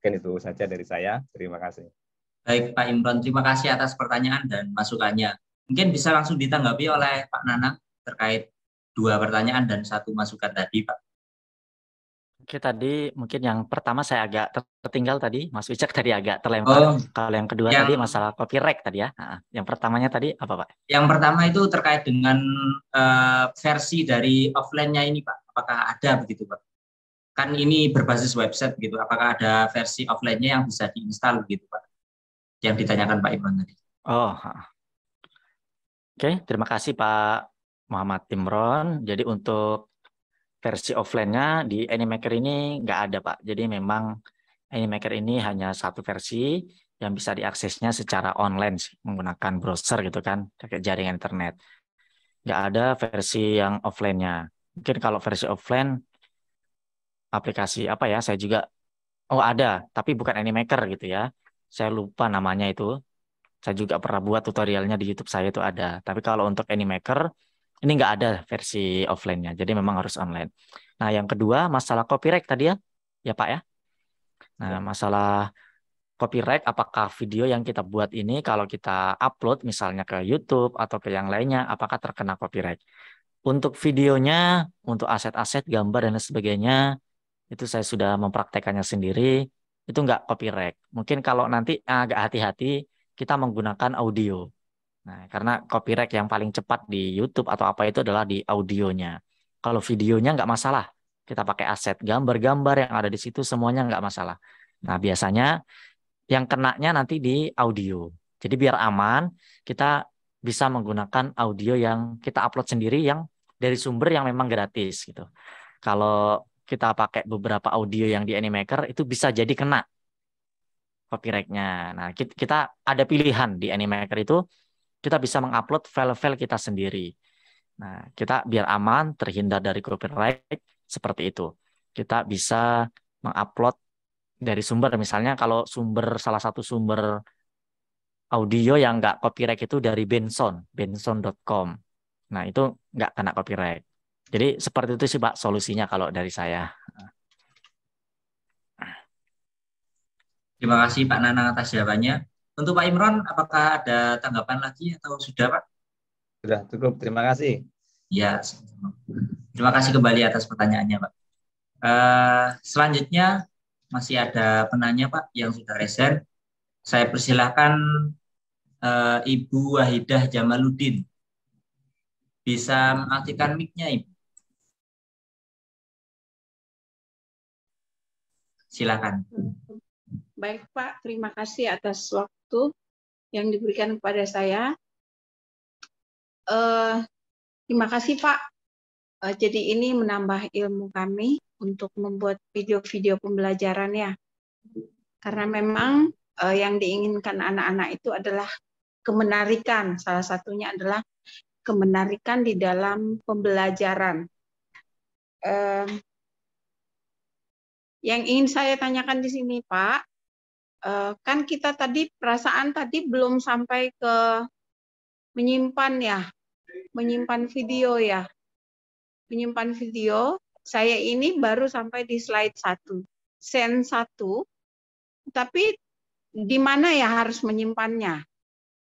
Mungkin itu saja dari saya. Terima kasih. Baik Pak Imron, terima kasih atas pertanyaan dan masukannya. Mungkin bisa langsung ditanggapi oleh Pak Nanang terkait 2 pertanyaan dan 1 masukan tadi, Pak. Oke, tadi mungkin yang pertama saya agak tertinggal tadi, Mas Wicak tadi agak terlempar. Kalau yang kedua tadi masalah copyright tadi ya. Yang pertamanya tadi apa, Pak? Yang pertama itu terkait dengan versi dari offline-nya ini, Pak. Apakah ada begitu, Pak? Kan ini berbasis website gitu. Apakah ada versi offline-nya yang bisa diinstal begitu, Pak? Yang ditanyakan Pak Imron tadi. Oh, oke, terima kasih Pak Muhammad Imron. Jadi untuk versi offline-nya di Animaker ini nggak ada, Pak. Jadi memang Animaker ini hanya satu versi yang bisa diaksesnya secara online menggunakan browser gitu kan, pakai jaringan internet. Nggak ada versi yang offline-nya. Mungkin kalau versi offline aplikasi apa ya? Saya juga ada, tapi bukan Animaker gitu ya. Saya lupa namanya itu. Saya juga pernah buat tutorialnya di YouTube saya itu ada. Tapi kalau untuk Animaker ini nggak ada versi offline-nya, jadi memang harus online. Nah, yang kedua masalah copyright tadi ya Pak ya. Nah, masalah copyright, apakah video yang kita buat ini kalau kita upload misalnya ke YouTube atau ke yang lainnya, apakah terkena copyright? Untuk videonya, untuk aset-aset, gambar dan sebagainya, itu saya sudah mempraktekannya sendiri, itu nggak copyright. Mungkin kalau nanti agak hati-hati, kita menggunakan audio. Nah, karena copyright yang paling cepat di YouTube atau apa itu adalah di audionya. Kalau videonya nggak masalah. Kita pakai aset gambar-gambar yang ada di situ semuanya nggak masalah. Nah, biasanya yang kenanya nanti di audio. Jadi biar aman, kita bisa menggunakan audio yang kita upload sendiri yang dari sumber yang memang gratis gitu. Kalau kita pakai beberapa audio yang di Animaker itu bisa jadi kena copyright-nya. Nah, kita ada pilihan di Animaker itu. Kita bisa mengupload file-file kita sendiri. Nah, kita biar aman, terhindar dari copyright, seperti itu. Kita bisa mengupload dari sumber, misalnya kalau salah satu sumber audio yang nggak copyright itu dari benson.com. Nah, itu nggak kena copyright. Jadi seperti itu sih Pak solusinya kalau dari saya. Terima kasih Pak Nanang atas jawabannya. Untuk Pak Imron, apakah ada tanggapan lagi atau sudah, Pak? Sudah cukup, terima kasih. Ya, terima kasih kembali atas pertanyaannya, Pak. Selanjutnya masih ada penanya, Pak, yang sudah resen. Saya persilahkan Ibu Wahidah Jamaluddin. Bisa mengaktifkan mic-nya, Ibu. Silakan. Baik, Pak. Terima kasih atas waktu yang diberikan kepada saya. Terima kasih, Pak. Jadi ini menambah ilmu kami untuk membuat video-video pembelajaran ya. Karena memang yang diinginkan anak-anak itu adalah kemenarikan. Salah satunya adalah kemenarikan di dalam pembelajaran. Yang ingin saya tanyakan di sini, Pak, kan kita tadi perasaan tadi belum sampai ke menyimpan video ya. Menyimpan video, saya ini baru sampai di slide 1, sen 1, tapi di mana ya harus menyimpannya?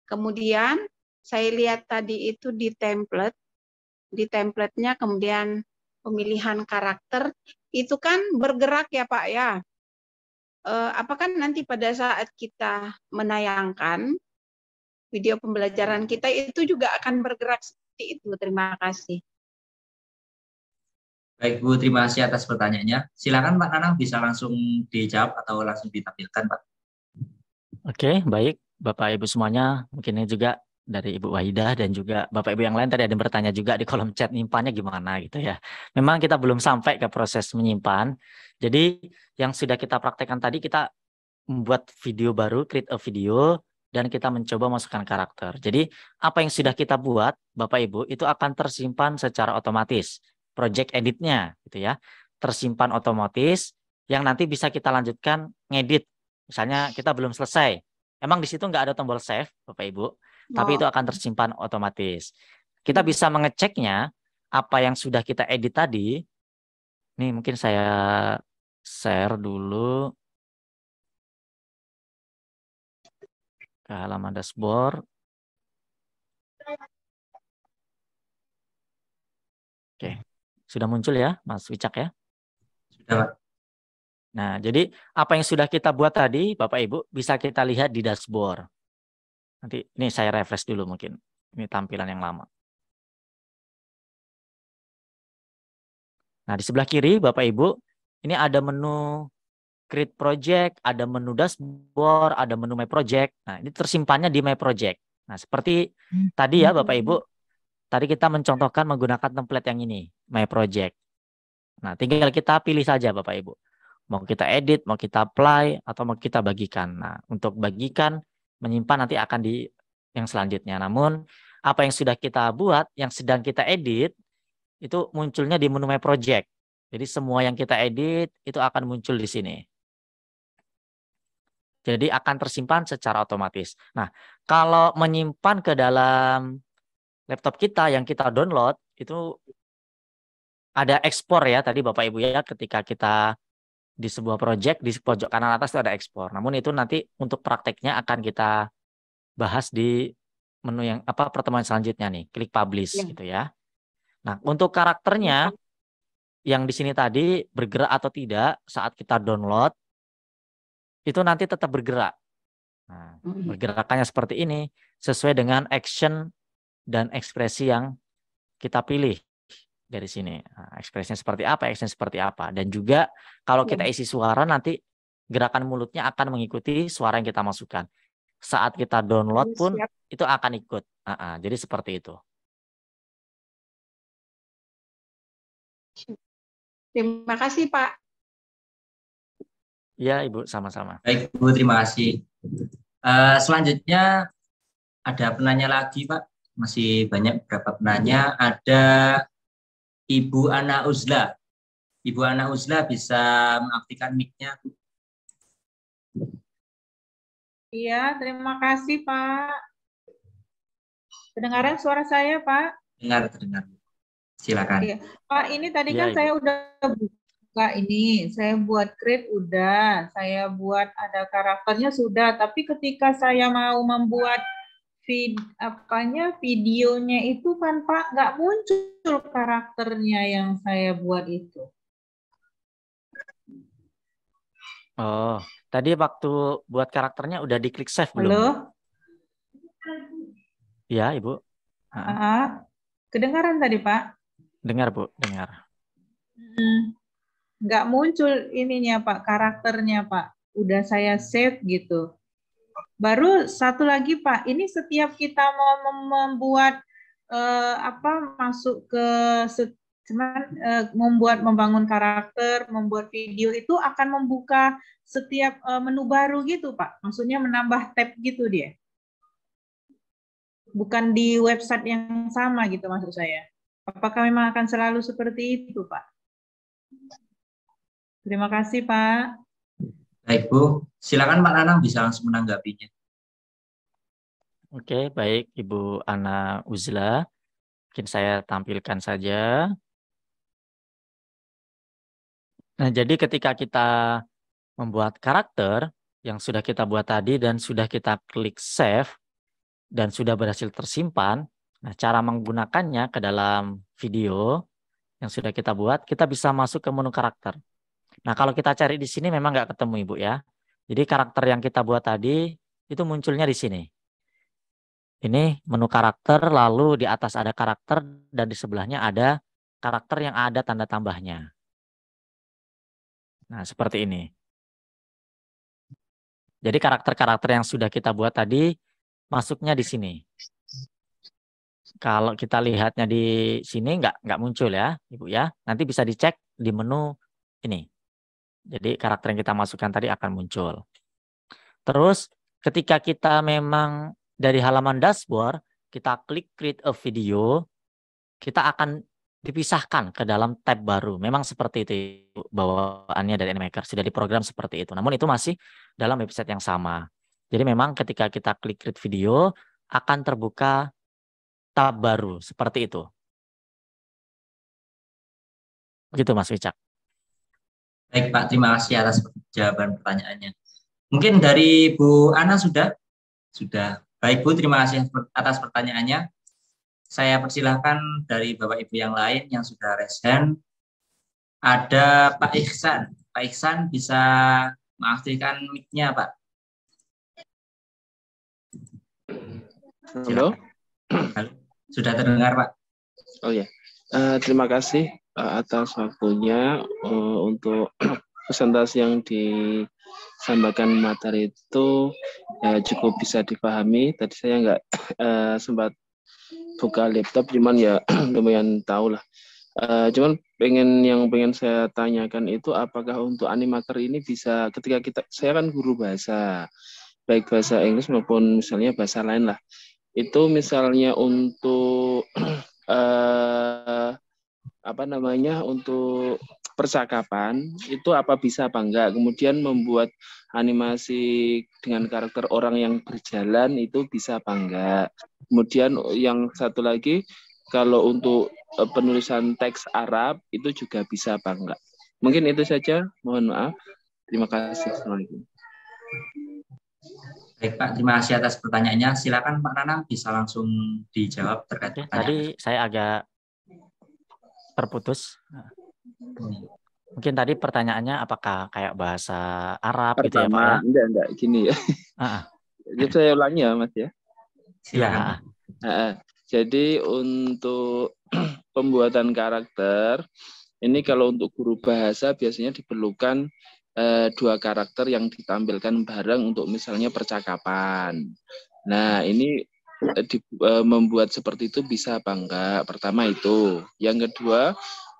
Kemudian saya lihat tadi itu di template-nya kemudian pemilihan karakter, itu kan bergerak ya Pak ya. Apakah nanti pada saat kita menayangkan video pembelajaran kita itu juga akan bergerak seperti itu? Terima kasih. Baik Bu, terima kasih atas pertanyaannya. Silakan Pak Nanang bisa langsung dijawab atau langsung ditampilkan Pak. Oke, baik Bapak Ibu semuanya. Mungkin ini juga dari Ibu Wahidah dan juga Bapak Ibu yang lain tadi ada yang bertanya juga di kolom chat nyimpannya gimana gitu ya. Memang kita belum sampai ke proses menyimpan. Jadi yang sudah kita praktekkan tadi kita membuat video baru, create a video dan kita mencoba masukkan karakter. Jadi apa yang sudah kita buat Bapak Ibu itu akan tersimpan secara otomatis. Project editnya gitu ya. Tersimpan otomatis yang nanti bisa kita lanjutkan ngedit. Misalnya kita belum selesai. Emang di situ nggak ada tombol save Bapak Ibu. Tapi itu akan tersimpan otomatis. Kita bisa mengeceknya apa yang sudah kita edit tadi. Nih mungkin saya share dulu. ke halaman dashboard. Oke, sudah muncul ya, Mas Wicak ya? Sudah, Pak. Nah, jadi apa yang sudah kita buat tadi, Bapak Ibu, bisa kita lihat di dashboard. Nanti ini saya refresh dulu mungkin. Ini tampilan yang lama. Nah, di sebelah kiri, Bapak Ibu, ini ada menu Create Project, ada menu dashboard, ada menu My Project. Nah, ini tersimpannya di My Project. Nah, seperti tadi ya, Bapak Ibu, tadi kita mencontohkan menggunakan template yang ini, My Project. Nah, tinggal kita pilih saja, Bapak Ibu. Mau kita edit, mau kita apply, atau mau kita bagikan. Nah, untuk bagikan, menyimpan nanti akan di yang selanjutnya. Namun, apa yang sudah kita buat, yang sedang kita edit, itu munculnya di menu My Project. Jadi, semua yang kita edit, itu akan muncul di sini. Jadi, akan tersimpan secara otomatis. Nah, kalau menyimpan ke dalam laptop kita yang kita download, itu ada ekspor ya, tadi Bapak Ibu ya, ketika kita di sebuah project, di pojok kanan atas itu ada ekspor. Namun itu nanti untuk prakteknya akan kita bahas di menu yang pertemuan selanjutnya nih, klik publish gitu ya. Nah, untuk karakternya yang di sini tadi bergerak atau tidak saat kita download itu nanti tetap bergerak. Nah, pergerakannya seperti ini sesuai dengan action dan ekspresi yang kita pilih dari sini. Nah, ekspresinya seperti apa, action seperti apa. Dan juga kalau kita isi suara nanti gerakan mulutnya akan mengikuti suara yang kita masukkan. Saat kita download pun itu akan ikut. Jadi seperti itu. Terima kasih, Pak. Ya, Ibu, sama-sama. Baik, Bu, terima kasih. Selanjutnya ada penanya lagi, Pak. Masih banyak beberapa penanya. Ada Ibu Ana Uzla. Ibu Ana Uzla bisa mengaktifkan mic-nya. Iya, terima kasih, Pak. Kedengaran suara saya, Pak? Terdengar. Silakan. Iya. Pak, ini tadi Ya, kan saya udah buka ini. Saya buat create udah. Saya buat ada karakternya sudah. Tapi ketika saya mau membuat videonya itu kan Pak nggak muncul karakternya yang saya buat itu. Oh, tadi waktu buat karakternya udah diklik save belum? Halo? Ya, Ibu. Kedengaran tadi Pak? Dengar, Bu, dengar. Nggak muncul ininya Pak, karakternya Pak. Udah saya save gitu. Baru satu lagi Pak, ini setiap kita mau membuat masuk ke membangun karakter, membuat video itu akan membuka setiap menu baru gitu Pak. Maksudnya menambah tab gitu dia. Bukan di website yang sama gitu maksud saya. Apakah memang akan selalu seperti itu Pak? Terima kasih Pak. Baik, Bu. Silakan Pak Nanang bisa langsung menanggapinya. Oke, baik Ibu Ana Uzla. Mungkin saya tampilkan saja. Nah, jadi ketika kita membuat karakter yang sudah kita buat tadi dan sudah kita klik save dan sudah berhasil tersimpan, nah cara menggunakannya ke dalam video yang sudah kita buat, kita bisa masuk ke menu karakter. Nah, kalau kita cari di sini memang nggak ketemu Ibu ya. Jadi karakter yang kita buat tadi itu munculnya di sini. Ini menu karakter, lalu di atas ada karakter dan di sebelahnya ada karakter yang ada tanda tambahnya. Nah, seperti ini. Jadi karakter-karakter yang sudah kita buat tadi masuknya di sini. Kalau kita lihatnya di sini nggak muncul ya, Ibu ya. Nanti bisa dicek di menu ini. Jadi karakter yang kita masukkan tadi akan muncul. Terus ketika kita memang dari halaman dashboard, kita klik create a video, kita akan dipisahkan ke dalam tab baru. Memang seperti itu bawaannya dari Animaker, sudah diprogram seperti itu. Namun itu masih dalam website yang sama. Jadi memang ketika kita klik create video, akan terbuka tab baru, seperti itu. Begitu Mas Wicak. Baik Pak, terima kasih atas jawaban pertanyaannya. Mungkin dari Bu Ana sudah? Sudah. Baik Bu, terima kasih atas pertanyaannya. Saya persilahkan dari Bapak Ibu yang lain yang sudah raise hand. Ada Pak Ihsan. Pak Ihsan bisa mengaktifkan mic-nya, Pak. Halo. Halo. Sudah terdengar, Pak? Oh ya. Terima kasih atas waktunya untuk presentasi yang disampaikan materi itu cukup bisa dipahami. Tadi saya nggak sempat buka laptop, cuman ya lumayan tahu lah. Cuman yang pengen saya tanyakan itu apakah untuk animator ini bisa ketika saya kan guru bahasa, baik bahasa Inggris maupun misalnya bahasa lain lah. Itu misalnya untuk untuk percakapan itu apa bisa apa enggak, kemudian membuat animasi dengan karakter orang yang berjalan itu bisa apa enggak, kemudian yang satu lagi kalau untuk penulisan teks Arab itu juga bisa apa enggak. Mungkin itu saja, mohon maaf, terima kasih. Assalamualaikum. Baik Pak, terima kasih atas pertanyaannya. Silakan Pak Nanang bisa langsung dijawab terkait pertanyaan. Tadi saya agak terputus. Mungkin tadi pertanyaannya apakah kayak bahasa Arab gitu ya Pak ya? Enggak, gini ya. Jadi saya ulangi ya Mas ya. Silakan. Jadi untuk pembuatan karakter, ini kalau untuk guru bahasa biasanya diperlukan 2 karakter yang ditampilkan bareng untuk misalnya percakapan. Nah, ini membuat seperti itu bisa apa enggak? Pertama itu. Yang kedua,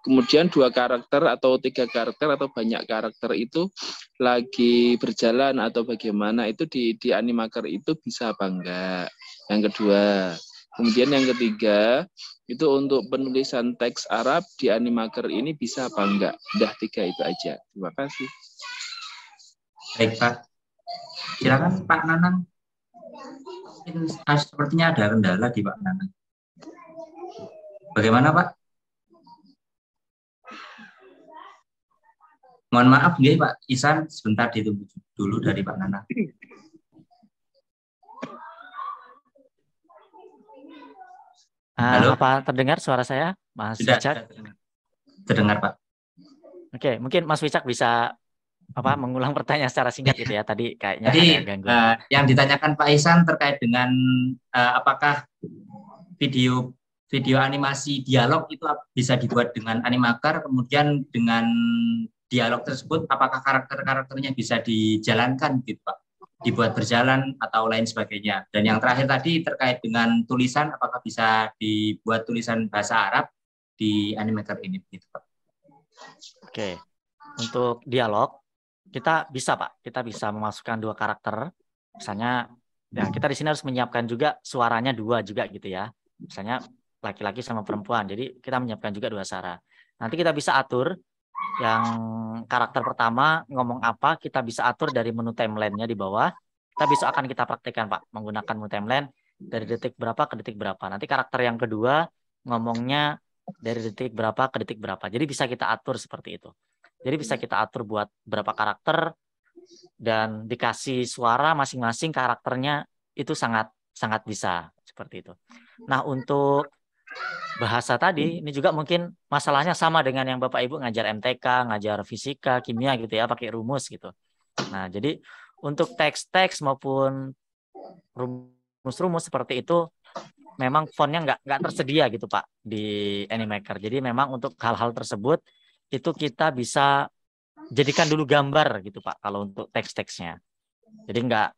kemudian 2 karakter atau 3 karakter atau banyak karakter itu lagi berjalan atau bagaimana itu di Animaker itu bisa apa enggak? Yang kedua. Kemudian yang ketiga, itu untuk penulisan teks Arab di Animaker ini bisa apa enggak? Udah 3 itu aja. Terima kasih. Baik Pak. Silakan Pak Nanang. Sepertinya ada kendala di Pak Nanang. Bagaimana Pak? Mohon maaf nggih Pak Ihsan, sebentar ditunggu dulu dari Pak Nanang. Halo? Apa terdengar suara saya, Mas Wicak? Terdengar Pak. Oke, mungkin Mas Wicak bisa mengulang pertanyaan secara singkat gitu ya, tadi kayaknya Jadi ada gangguan. Yang ditanyakan Pak Ihsan terkait dengan apakah video animasi dialog itu bisa dibuat dengan Animaker, kemudian dengan dialog tersebut apakah karakternya bisa dijalankan gitu Pak, dibuat berjalan atau lain sebagainya. Dan yang terakhir tadi terkait dengan tulisan, apakah bisa dibuat tulisan bahasa Arab di Animaker ini gitu Pak. Oke, untuk dialog kita bisa Pak, kita bisa memasukkan 2 karakter. Misalnya, ya kita di sini harus menyiapkan juga suaranya 2 juga gitu ya. Misalnya laki-laki sama perempuan. Jadi kita menyiapkan juga 2 suara. Nanti kita bisa atur yang karakter pertama ngomong apa, kita bisa atur dari menu timeline-nya di bawah. Kita besok akan kita praktekkan Pak, menggunakan menu timeline dari detik berapa ke detik berapa. Nanti karakter yang kedua ngomongnya dari detik berapa ke detik berapa. Jadi bisa kita atur seperti itu. Jadi bisa kita atur buat berapa karakter dan dikasih suara masing-masing karakternya, itu sangat bisa seperti itu. Nah, untuk bahasa tadi ini juga mungkin masalahnya sama dengan yang Bapak Ibu ngajar MTK, ngajar fisika, kimia gitu ya, pakai rumus gitu. Nah, jadi untuk teks-teks maupun rumus-rumus seperti itu memang fontnya nggak tersedia gitu Pak di Animaker. Jadi memang untuk hal-hal tersebut itu kita bisa jadikan dulu gambar gitu Pak kalau untuk teks-teksnya. Jadi nggak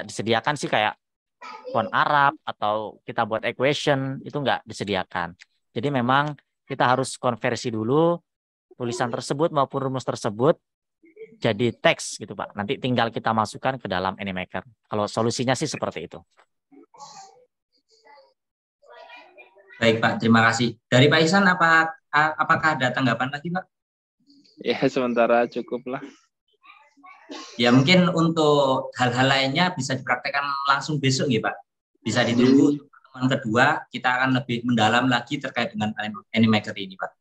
disediakan sih kayak font Arab atau kita buat equation, itu nggak disediakan. Jadi memang kita harus konversi dulu tulisan tersebut maupun rumus tersebut jadi teks gitu Pak. Nanti tinggal kita masukkan ke dalam Animaker. Kalau solusinya sih seperti itu. Baik Pak, terima kasih. Dari Pak Ihsan apakah ada tanggapan lagi Pak? Ya sementara cukup lah. Ya mungkin untuk hal-hal lainnya bisa dipraktekkan langsung besok ya Pak. Bisa ditunggu pertemuan kedua, kita akan lebih mendalam lagi terkait dengan Animaker ini Pak.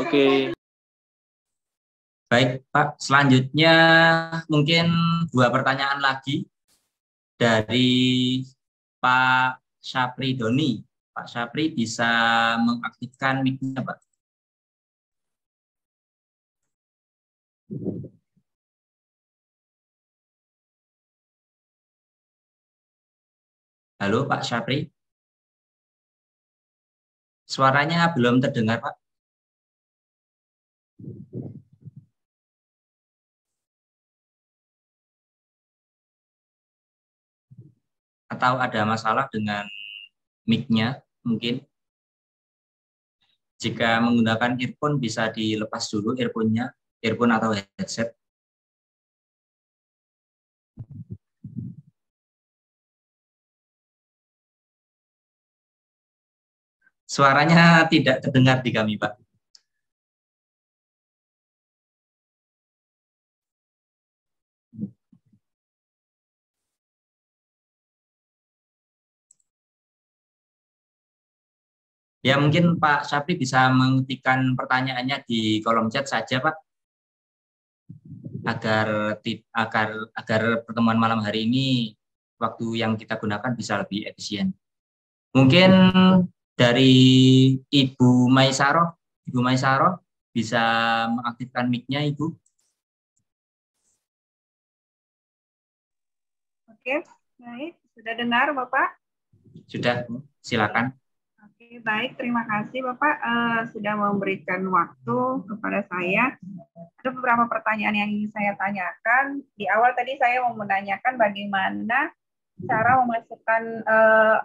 Oke. Baik Pak, selanjutnya mungkin 2 pertanyaan lagi. dari Pak Syapri Doni. Pak Syapri bisa mengaktifkan mic-nya, Pak. Halo Pak Syapri. Suaranya belum terdengar, Pak. Atau ada masalah dengan mic-nya mungkin. Jika menggunakan earphone bisa dilepas dulu earphone-nya, earphone atau headset. Suaranya tidak terdengar di kami, Pak. Ya, mungkin Pak Syapri bisa mengetikkan pertanyaannya di kolom chat saja, Pak. Agar pertemuan malam hari ini waktu yang kita gunakan bisa lebih efisien. Mungkin dari Ibu Maisaroh bisa mengaktifkan mic-nya, Ibu. Oke, baik. Sudah dengar, Bapak? Sudah, Bu. Silakan. Oke, baik. Terima kasih, Bapak, sudah memberikan waktu kepada saya. Ada beberapa pertanyaan yang ingin saya tanyakan. Di awal tadi saya mau menanyakan bagaimana cara memasukkan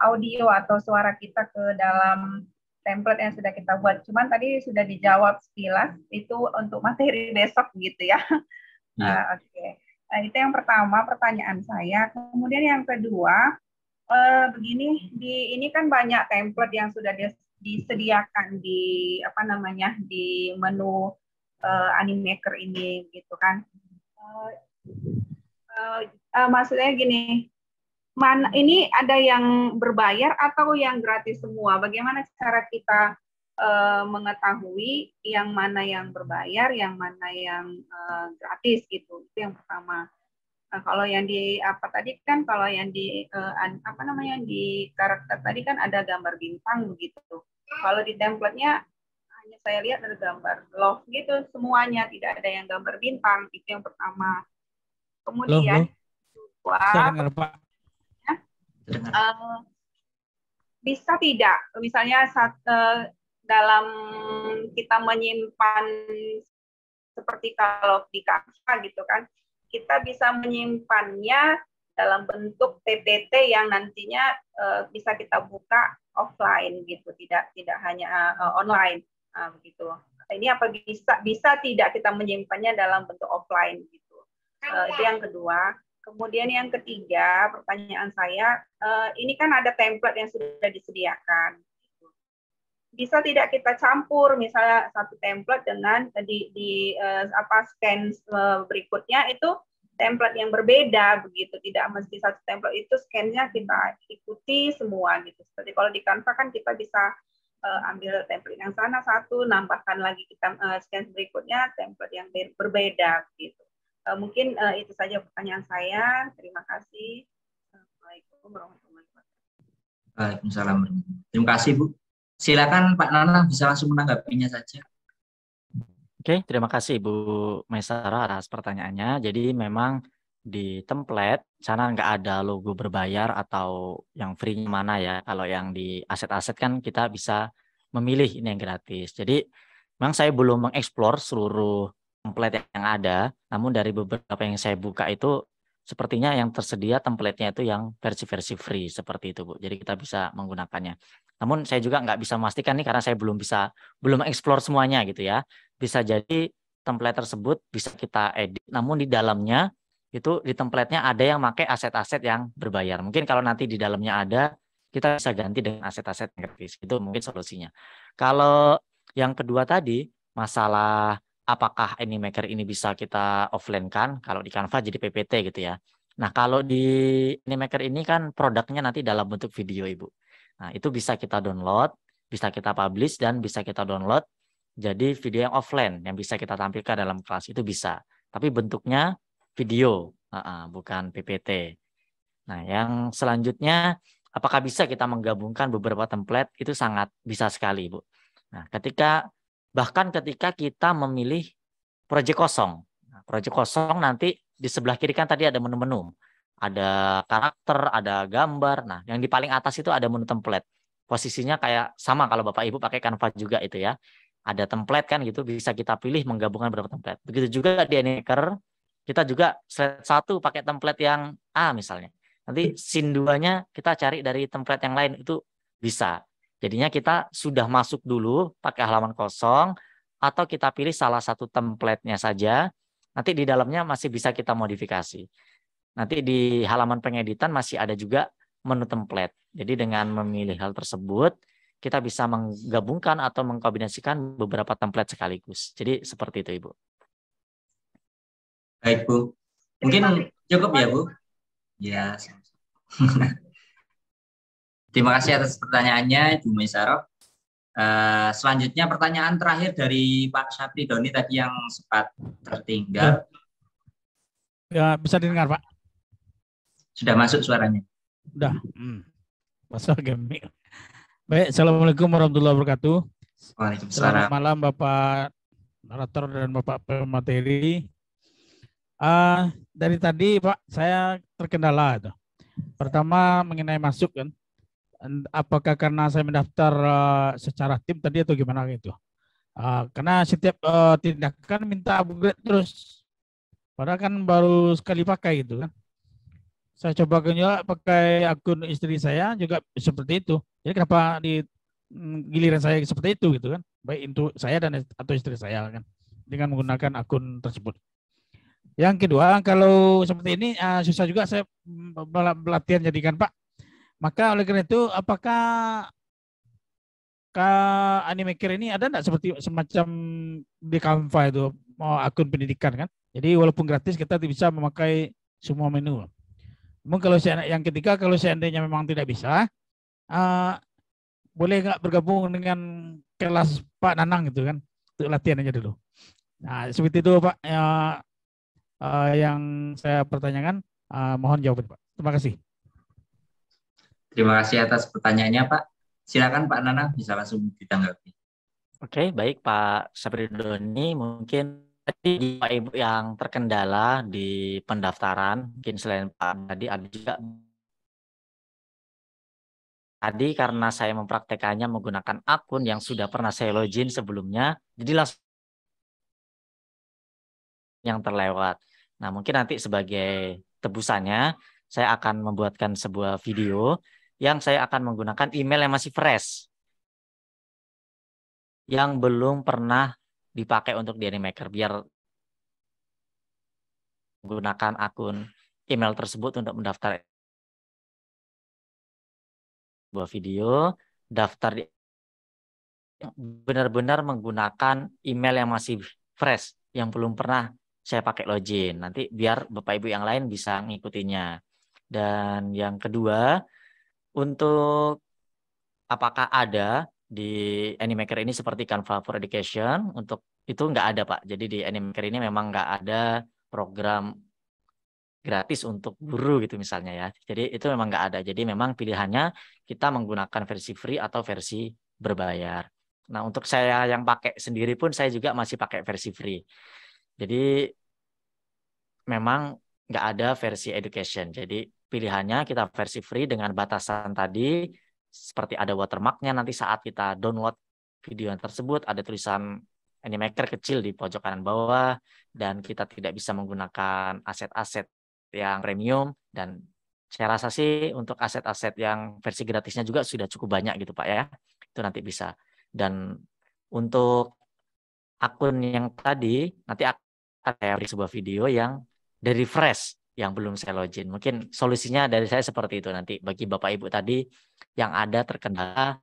audio atau suara kita ke dalam template yang sudah kita buat. Cuman tadi sudah dijawab sekilas, itu untuk materi besok gitu ya. Oke. Nah, itu yang pertama pertanyaan saya. Kemudian yang kedua, begini, ini kan banyak template yang sudah disediakan di di menu Animaker ini gitu kan. Maksudnya gini, ini ada yang berbayar atau yang gratis semua? Bagaimana cara kita mengetahui yang mana yang berbayar, yang mana yang gratis gitu? Itu yang pertama. Nah, kalau yang di kalau yang di di karakter tadi kan ada gambar bintang begitu. Kalau di template-nya hanya saya lihat ada gambar love gitu semuanya, tidak ada yang gambar bintang. Itu yang pertama. Kemudian bisa tidak misalnya dalam kita menyimpan seperti kalau di Canva gitu kan, kita bisa menyimpannya dalam bentuk PPT yang nantinya bisa kita buka offline gitu, tidak hanya online begitu. Ini apa bisa tidak kita menyimpannya dalam bentuk offline gitu. Itu yang kedua. Kemudian yang ketiga, pertanyaan saya, ini kan ada template yang sudah disediakan. Bisa tidak kita campur misalnya satu template dengan scan berikutnya itu template yang berbeda begitu, tidak mesti satu template itu scan-nya kita ikuti semua gitu. Seperti kalau di Canva kan kita bisa ambil template yang sana satu, nambahkan lagi kita scan berikutnya template yang berbeda gitu. Mungkin itu saja pertanyaan saya. Terima kasih. Assalamualaikum warahmatullahi wabarakatuh. Waalaikumsalam. Terima kasih, Bu. Silakan Pak Nanang bisa langsung menanggapinya saja. Oke, terima kasih Ibu Maisara atas pertanyaannya. Jadi memang di template sana nggak ada logo berbayar atau yang free mana ya. Kalau yang di aset-aset kan kita bisa memilih ini yang gratis. Jadi memang saya belum mengeksplor seluruh template yang ada, namun dari beberapa yang saya buka itu sepertinya yang tersedia template-nya itu yang versi-versi free seperti itu, Bu. Jadi kita bisa menggunakannya. Namun saya juga nggak bisa memastikan nih karena saya belum explore semuanya gitu ya. Bisa jadi template tersebut bisa kita edit, namun di dalamnya itu di template-nya ada yang pakai aset-aset yang berbayar. Mungkin kalau nanti di dalamnya ada, kita bisa ganti dengan aset-aset gratis. Itu mungkin solusinya. Kalau yang kedua tadi, masalah apakah Animaker ini bisa kita offline kan? Kalau di Canva jadi PPT gitu ya. Nah, kalau di Animaker ini kan produknya nanti dalam bentuk video, Ibu. Nah, itu bisa kita download, bisa kita publish, dan bisa kita download jadi video yang offline yang bisa kita tampilkan dalam kelas itu bisa. Tapi bentuknya video, bukan PPT. Nah, yang selanjutnya, apakah bisa kita menggabungkan beberapa template? Itu sangat bisa sekali, Bu. Nah, bahkan ketika kita memilih proyek kosong. Nah, proyek kosong nanti di sebelah kiri kan tadi ada menu-menu. Ada karakter, ada gambar. Nah, yang di paling atas itu ada menu template. Posisinya kayak sama kalau Bapak Ibu pakai Canva juga itu ya. Ada template kan gitu, bisa kita pilih menggabungkan beberapa template. Begitu juga di Animaker, kita juga slide 1 pakai template yang A misalnya. Nanti scene 2-nya kita cari dari template yang lain, itu bisa. Jadinya kita sudah masuk dulu pakai halaman kosong, atau kita pilih salah satu template-nya saja, nanti di dalamnya masih bisa kita modifikasi. Nanti di halaman pengeditan masih ada juga menu template. Jadi dengan memilih hal tersebut, kita bisa menggabungkan atau mengkombinasikan beberapa template sekaligus. Jadi seperti itu, Ibu. Baik, Bu. Mungkin cukup ya, Bu? Ya. Terima kasih atas pertanyaannya, Ibu Maisarah. Selanjutnya pertanyaan terakhir dari Pak Syafri Doni tadi yang sempat tertinggal. Ya, bisa didengar, Pak. Sudah masuk suaranya. Sudah. Pasal gaming. Baik, Assalamualaikum warahmatullahi wabarakatuh. Waalaikumsalam. Selamat malam Bapak narator dan Bapak pemateri. Dari tadi Pak, saya terkendala itu. Pertama mengenai masuk kan. Apakah karena saya mendaftar secara tim tadi atau gimana gitu? Karena setiap tindakan minta upgrade terus, padahal kan baru sekali pakai gitu kan. Saya coba juga pakai akun istri saya juga seperti itu. Jadi kenapa di giliran saya seperti itu gitu kan? Baik untuk saya dan atau istri saya kan, dengan menggunakan akun tersebut. Yang kedua, kalau seperti ini susah juga saya pelatihan jadikan Pak. Maka oleh karena itu, apakah Animaker ini ada enggak seperti semacam di Canva itu mau akun pendidikan kan? Jadi walaupun gratis kita bisa memakai semua menu. Mungkin kalau yang ketiga, kalau seandainya memang tidak bisa, boleh nggak bergabung dengan kelas Pak Nanang gitu kan, untuk latihan aja dulu. Nah seperti itu Pak yang saya pertanyakan. Mohon jawaban Pak. Terima kasih. Terima kasih atas pertanyaannya, Pak. Silakan Pak Nanang bisa langsung ditanggapi. Oke, baik Pak Sapridoni. Mungkin tadi Pak Ibu yang terkendala di pendaftaran, mungkin selain Pak tadi ada juga. Tadi karena saya mempraktekannya menggunakan akun yang sudah pernah saya login sebelumnya, jadi langsung yang terlewat. Nah, mungkin nanti sebagai tebusannya, saya akan membuatkan sebuah video yang saya akan menggunakan email yang masih fresh, yang belum pernah dipakai untuk di Animaker, biar menggunakan akun email tersebut untuk mendaftar sebuah video, daftar benar-benar menggunakan email yang masih fresh, yang belum pernah saya pakai login. Nanti biar Bapak Ibu yang lain bisa ngikutinya. Dan yang kedua, untuk apakah ada di Animaker ini seperti Canva for Education, untuk itu nggak ada Pak. Jadi di Animaker ini memang nggak ada program gratis untuk guru gitu misalnya ya. Jadi itu memang nggak ada. Jadi memang pilihannya kita menggunakan versi free atau versi berbayar. Nah untuk saya yang pakai sendiri pun saya juga masih pakai versi free. Jadi memang nggak ada versi education. Jadi pilihannya kita versi free dengan batasan tadi, seperti ada watermarknya nanti saat kita download video yang tersebut, ada tulisan Animaker kecil di pojok kanan bawah, dan kita tidak bisa menggunakan aset-aset yang premium, dan saya rasa sih untuk aset-aset yang versi gratisnya juga sudah cukup banyak gitu Pak ya, itu nanti bisa. Dan untuk akun yang tadi, nanti akan saya beri sebuah video yang dari fresh, yang belum saya login. Mungkin solusinya dari saya seperti itu nanti bagi Bapak Ibu tadi yang ada terkendala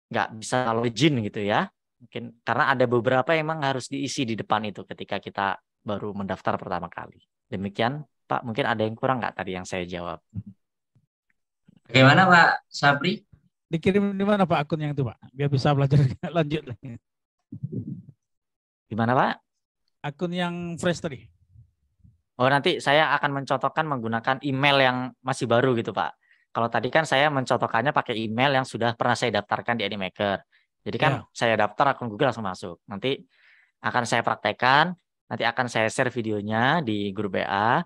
nggak bisa login gitu ya. Mungkin karena ada beberapa yang memang harus diisi di depan itu ketika kita baru mendaftar pertama kali. Demikian Pak, mungkin ada yang kurang nggak tadi yang saya jawab? Bagaimana Pak Sapri? Dikirim di mana Pak akun yang itu Pak? Biar bisa belajar lanjut. Gimana Pak? Akun yang fresh tadi. Oh, nanti saya akan mencontohkan menggunakan email yang masih baru gitu, Pak. Kalau tadi kan saya mencontohkannya pakai email yang sudah pernah saya daftarkan di Animaker. Jadi kan saya daftar akun Google langsung masuk. Nanti akan saya praktekkan, nanti akan saya share videonya di grup WA,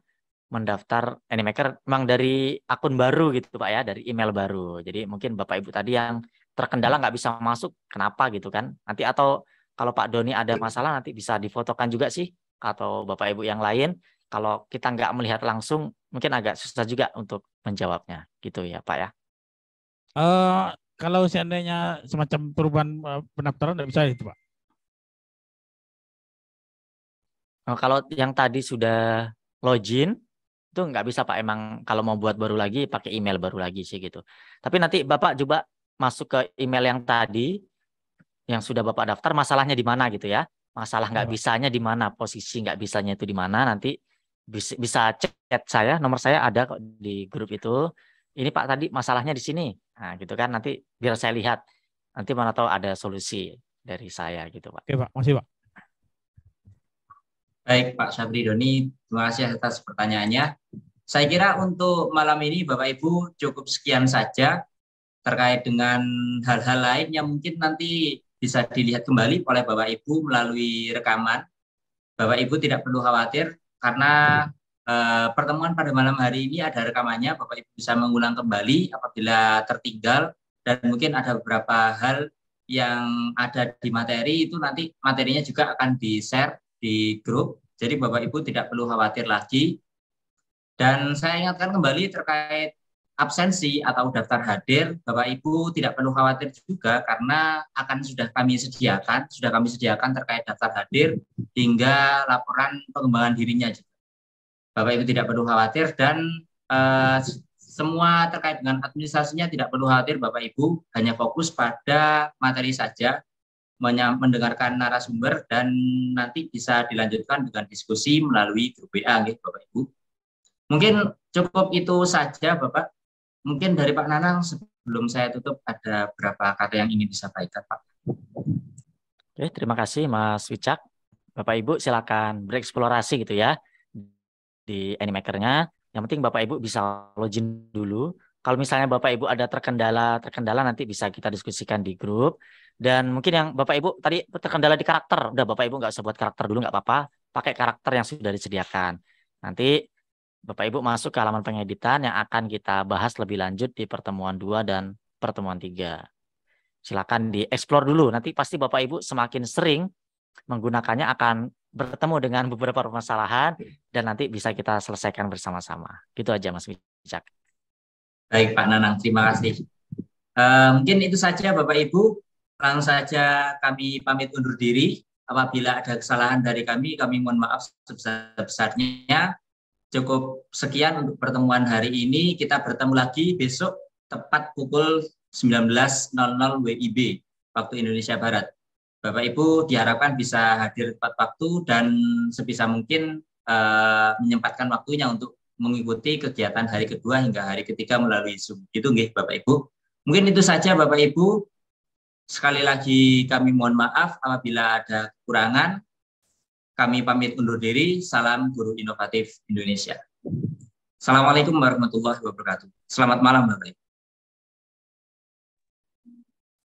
mendaftar Animaker memang dari akun baru gitu Pak ya, dari email baru. Jadi mungkin Bapak Ibu tadi yang terkendala nggak bisa masuk, kenapa gitu kan. Nanti atau kalau Pak Doni ada masalah nanti bisa difotokan juga sih, atau Bapak Ibu yang lain. Kalau kita nggak melihat langsung, mungkin agak susah juga untuk menjawabnya, gitu ya Pak ya. Kalau seandainya semacam perubahan pendaftaran nggak bisa itu Pak? Kalau yang tadi sudah login, itu nggak bisa Pak. Emang kalau mau buat baru lagi, pakai email baru lagi sih gitu. Tapi nanti Bapak coba masuk ke email yang tadi, yang sudah Bapak daftar, masalahnya di mana gitu ya. Masalah nggak bisanya di mana, posisi nggak bisanya itu di mana, nanti bisa chat saya, nomor saya ada kok di grup itu. Ini Pak tadi masalahnya di sini, nah gitu kan, nanti biar saya lihat, nanti mana tahu ada solusi dari saya gitu Pak. Oke Pak, masih Pak. Baik Pak Sabri Doni, terima kasih atas pertanyaannya. Saya kira untuk malam ini Bapak Ibu cukup sekian saja terkait dengan hal-hal lain yang mungkin nanti bisa dilihat kembali oleh Bapak Ibu melalui rekaman. Bapak Ibu tidak perlu khawatir karena pertemuan pada malam hari ini ada rekamannya. Bapak Ibu bisa mengulang kembali apabila tertinggal, dan mungkin ada beberapa hal yang ada di materi itu nanti materinya juga akan di-share di grup. Jadi Bapak Ibu tidak perlu khawatir lagi. Dan saya ingatkan kembali terkait absensi atau daftar hadir, Bapak Ibu tidak perlu khawatir juga karena sudah kami sediakan terkait daftar hadir hingga laporan pengembangan dirinya juga. Bapak Ibu tidak perlu khawatir, dan semua terkait dengan administrasinya tidak perlu khawatir. Bapak Ibu hanya fokus pada materi saja, mendengarkan narasumber, dan nanti bisa dilanjutkan dengan diskusi melalui grup WA Bapak Ibu. Mungkin cukup itu saja Bapak. Mungkin dari Pak Nanang sebelum saya tutup ada beberapa kata yang ingin disampaikan Pak. Oke, terima kasih Mas Wicak. Bapak Ibu silakan bereksplorasi gitu ya di Animaker-nya. Yang penting Bapak Ibu bisa login dulu. Kalau misalnya Bapak Ibu ada terkendala nanti bisa kita diskusikan di grup. Dan mungkin yang Bapak Ibu tadi terkendala di karakter, udah Bapak Ibu nggak usah buat karakter dulu, nggak apa-apa. Pakai karakter yang sudah disediakan. Nanti Bapak Ibu masuk ke halaman pengeditan yang akan kita bahas lebih lanjut di pertemuan 2 dan pertemuan 3. Silakan dieksplor dulu. Nanti pasti Bapak Ibu semakin sering menggunakannya akan bertemu dengan beberapa permasalahan dan nanti bisa kita selesaikan bersama-sama. Gitu aja Mas Wicak. Baik Pak Nanang, terima kasih. Mungkin itu saja Bapak Ibu. Langsung saja kami pamit undur diri. Apabila ada kesalahan dari kami mohon maaf sebesar-besarnya. Cukup sekian untuk pertemuan hari ini. Kita bertemu lagi besok tepat pukul 19.00 WIB, waktu Indonesia Barat. Bapak Ibu diharapkan bisa hadir tepat waktu dan sebisa mungkin menyempatkan waktunya untuk mengikuti kegiatan hari kedua hingga hari ketiga melalui Zoom. Itu nggih Bapak Ibu. Mungkin itu saja Bapak Ibu. Sekali lagi kami mohon maaf apabila ada kekurangan. Kami pamit undur diri. Salam Guru Inovatif Indonesia. Assalamualaikum warahmatullahi wabarakatuh. Selamat malam Bapak Ibu.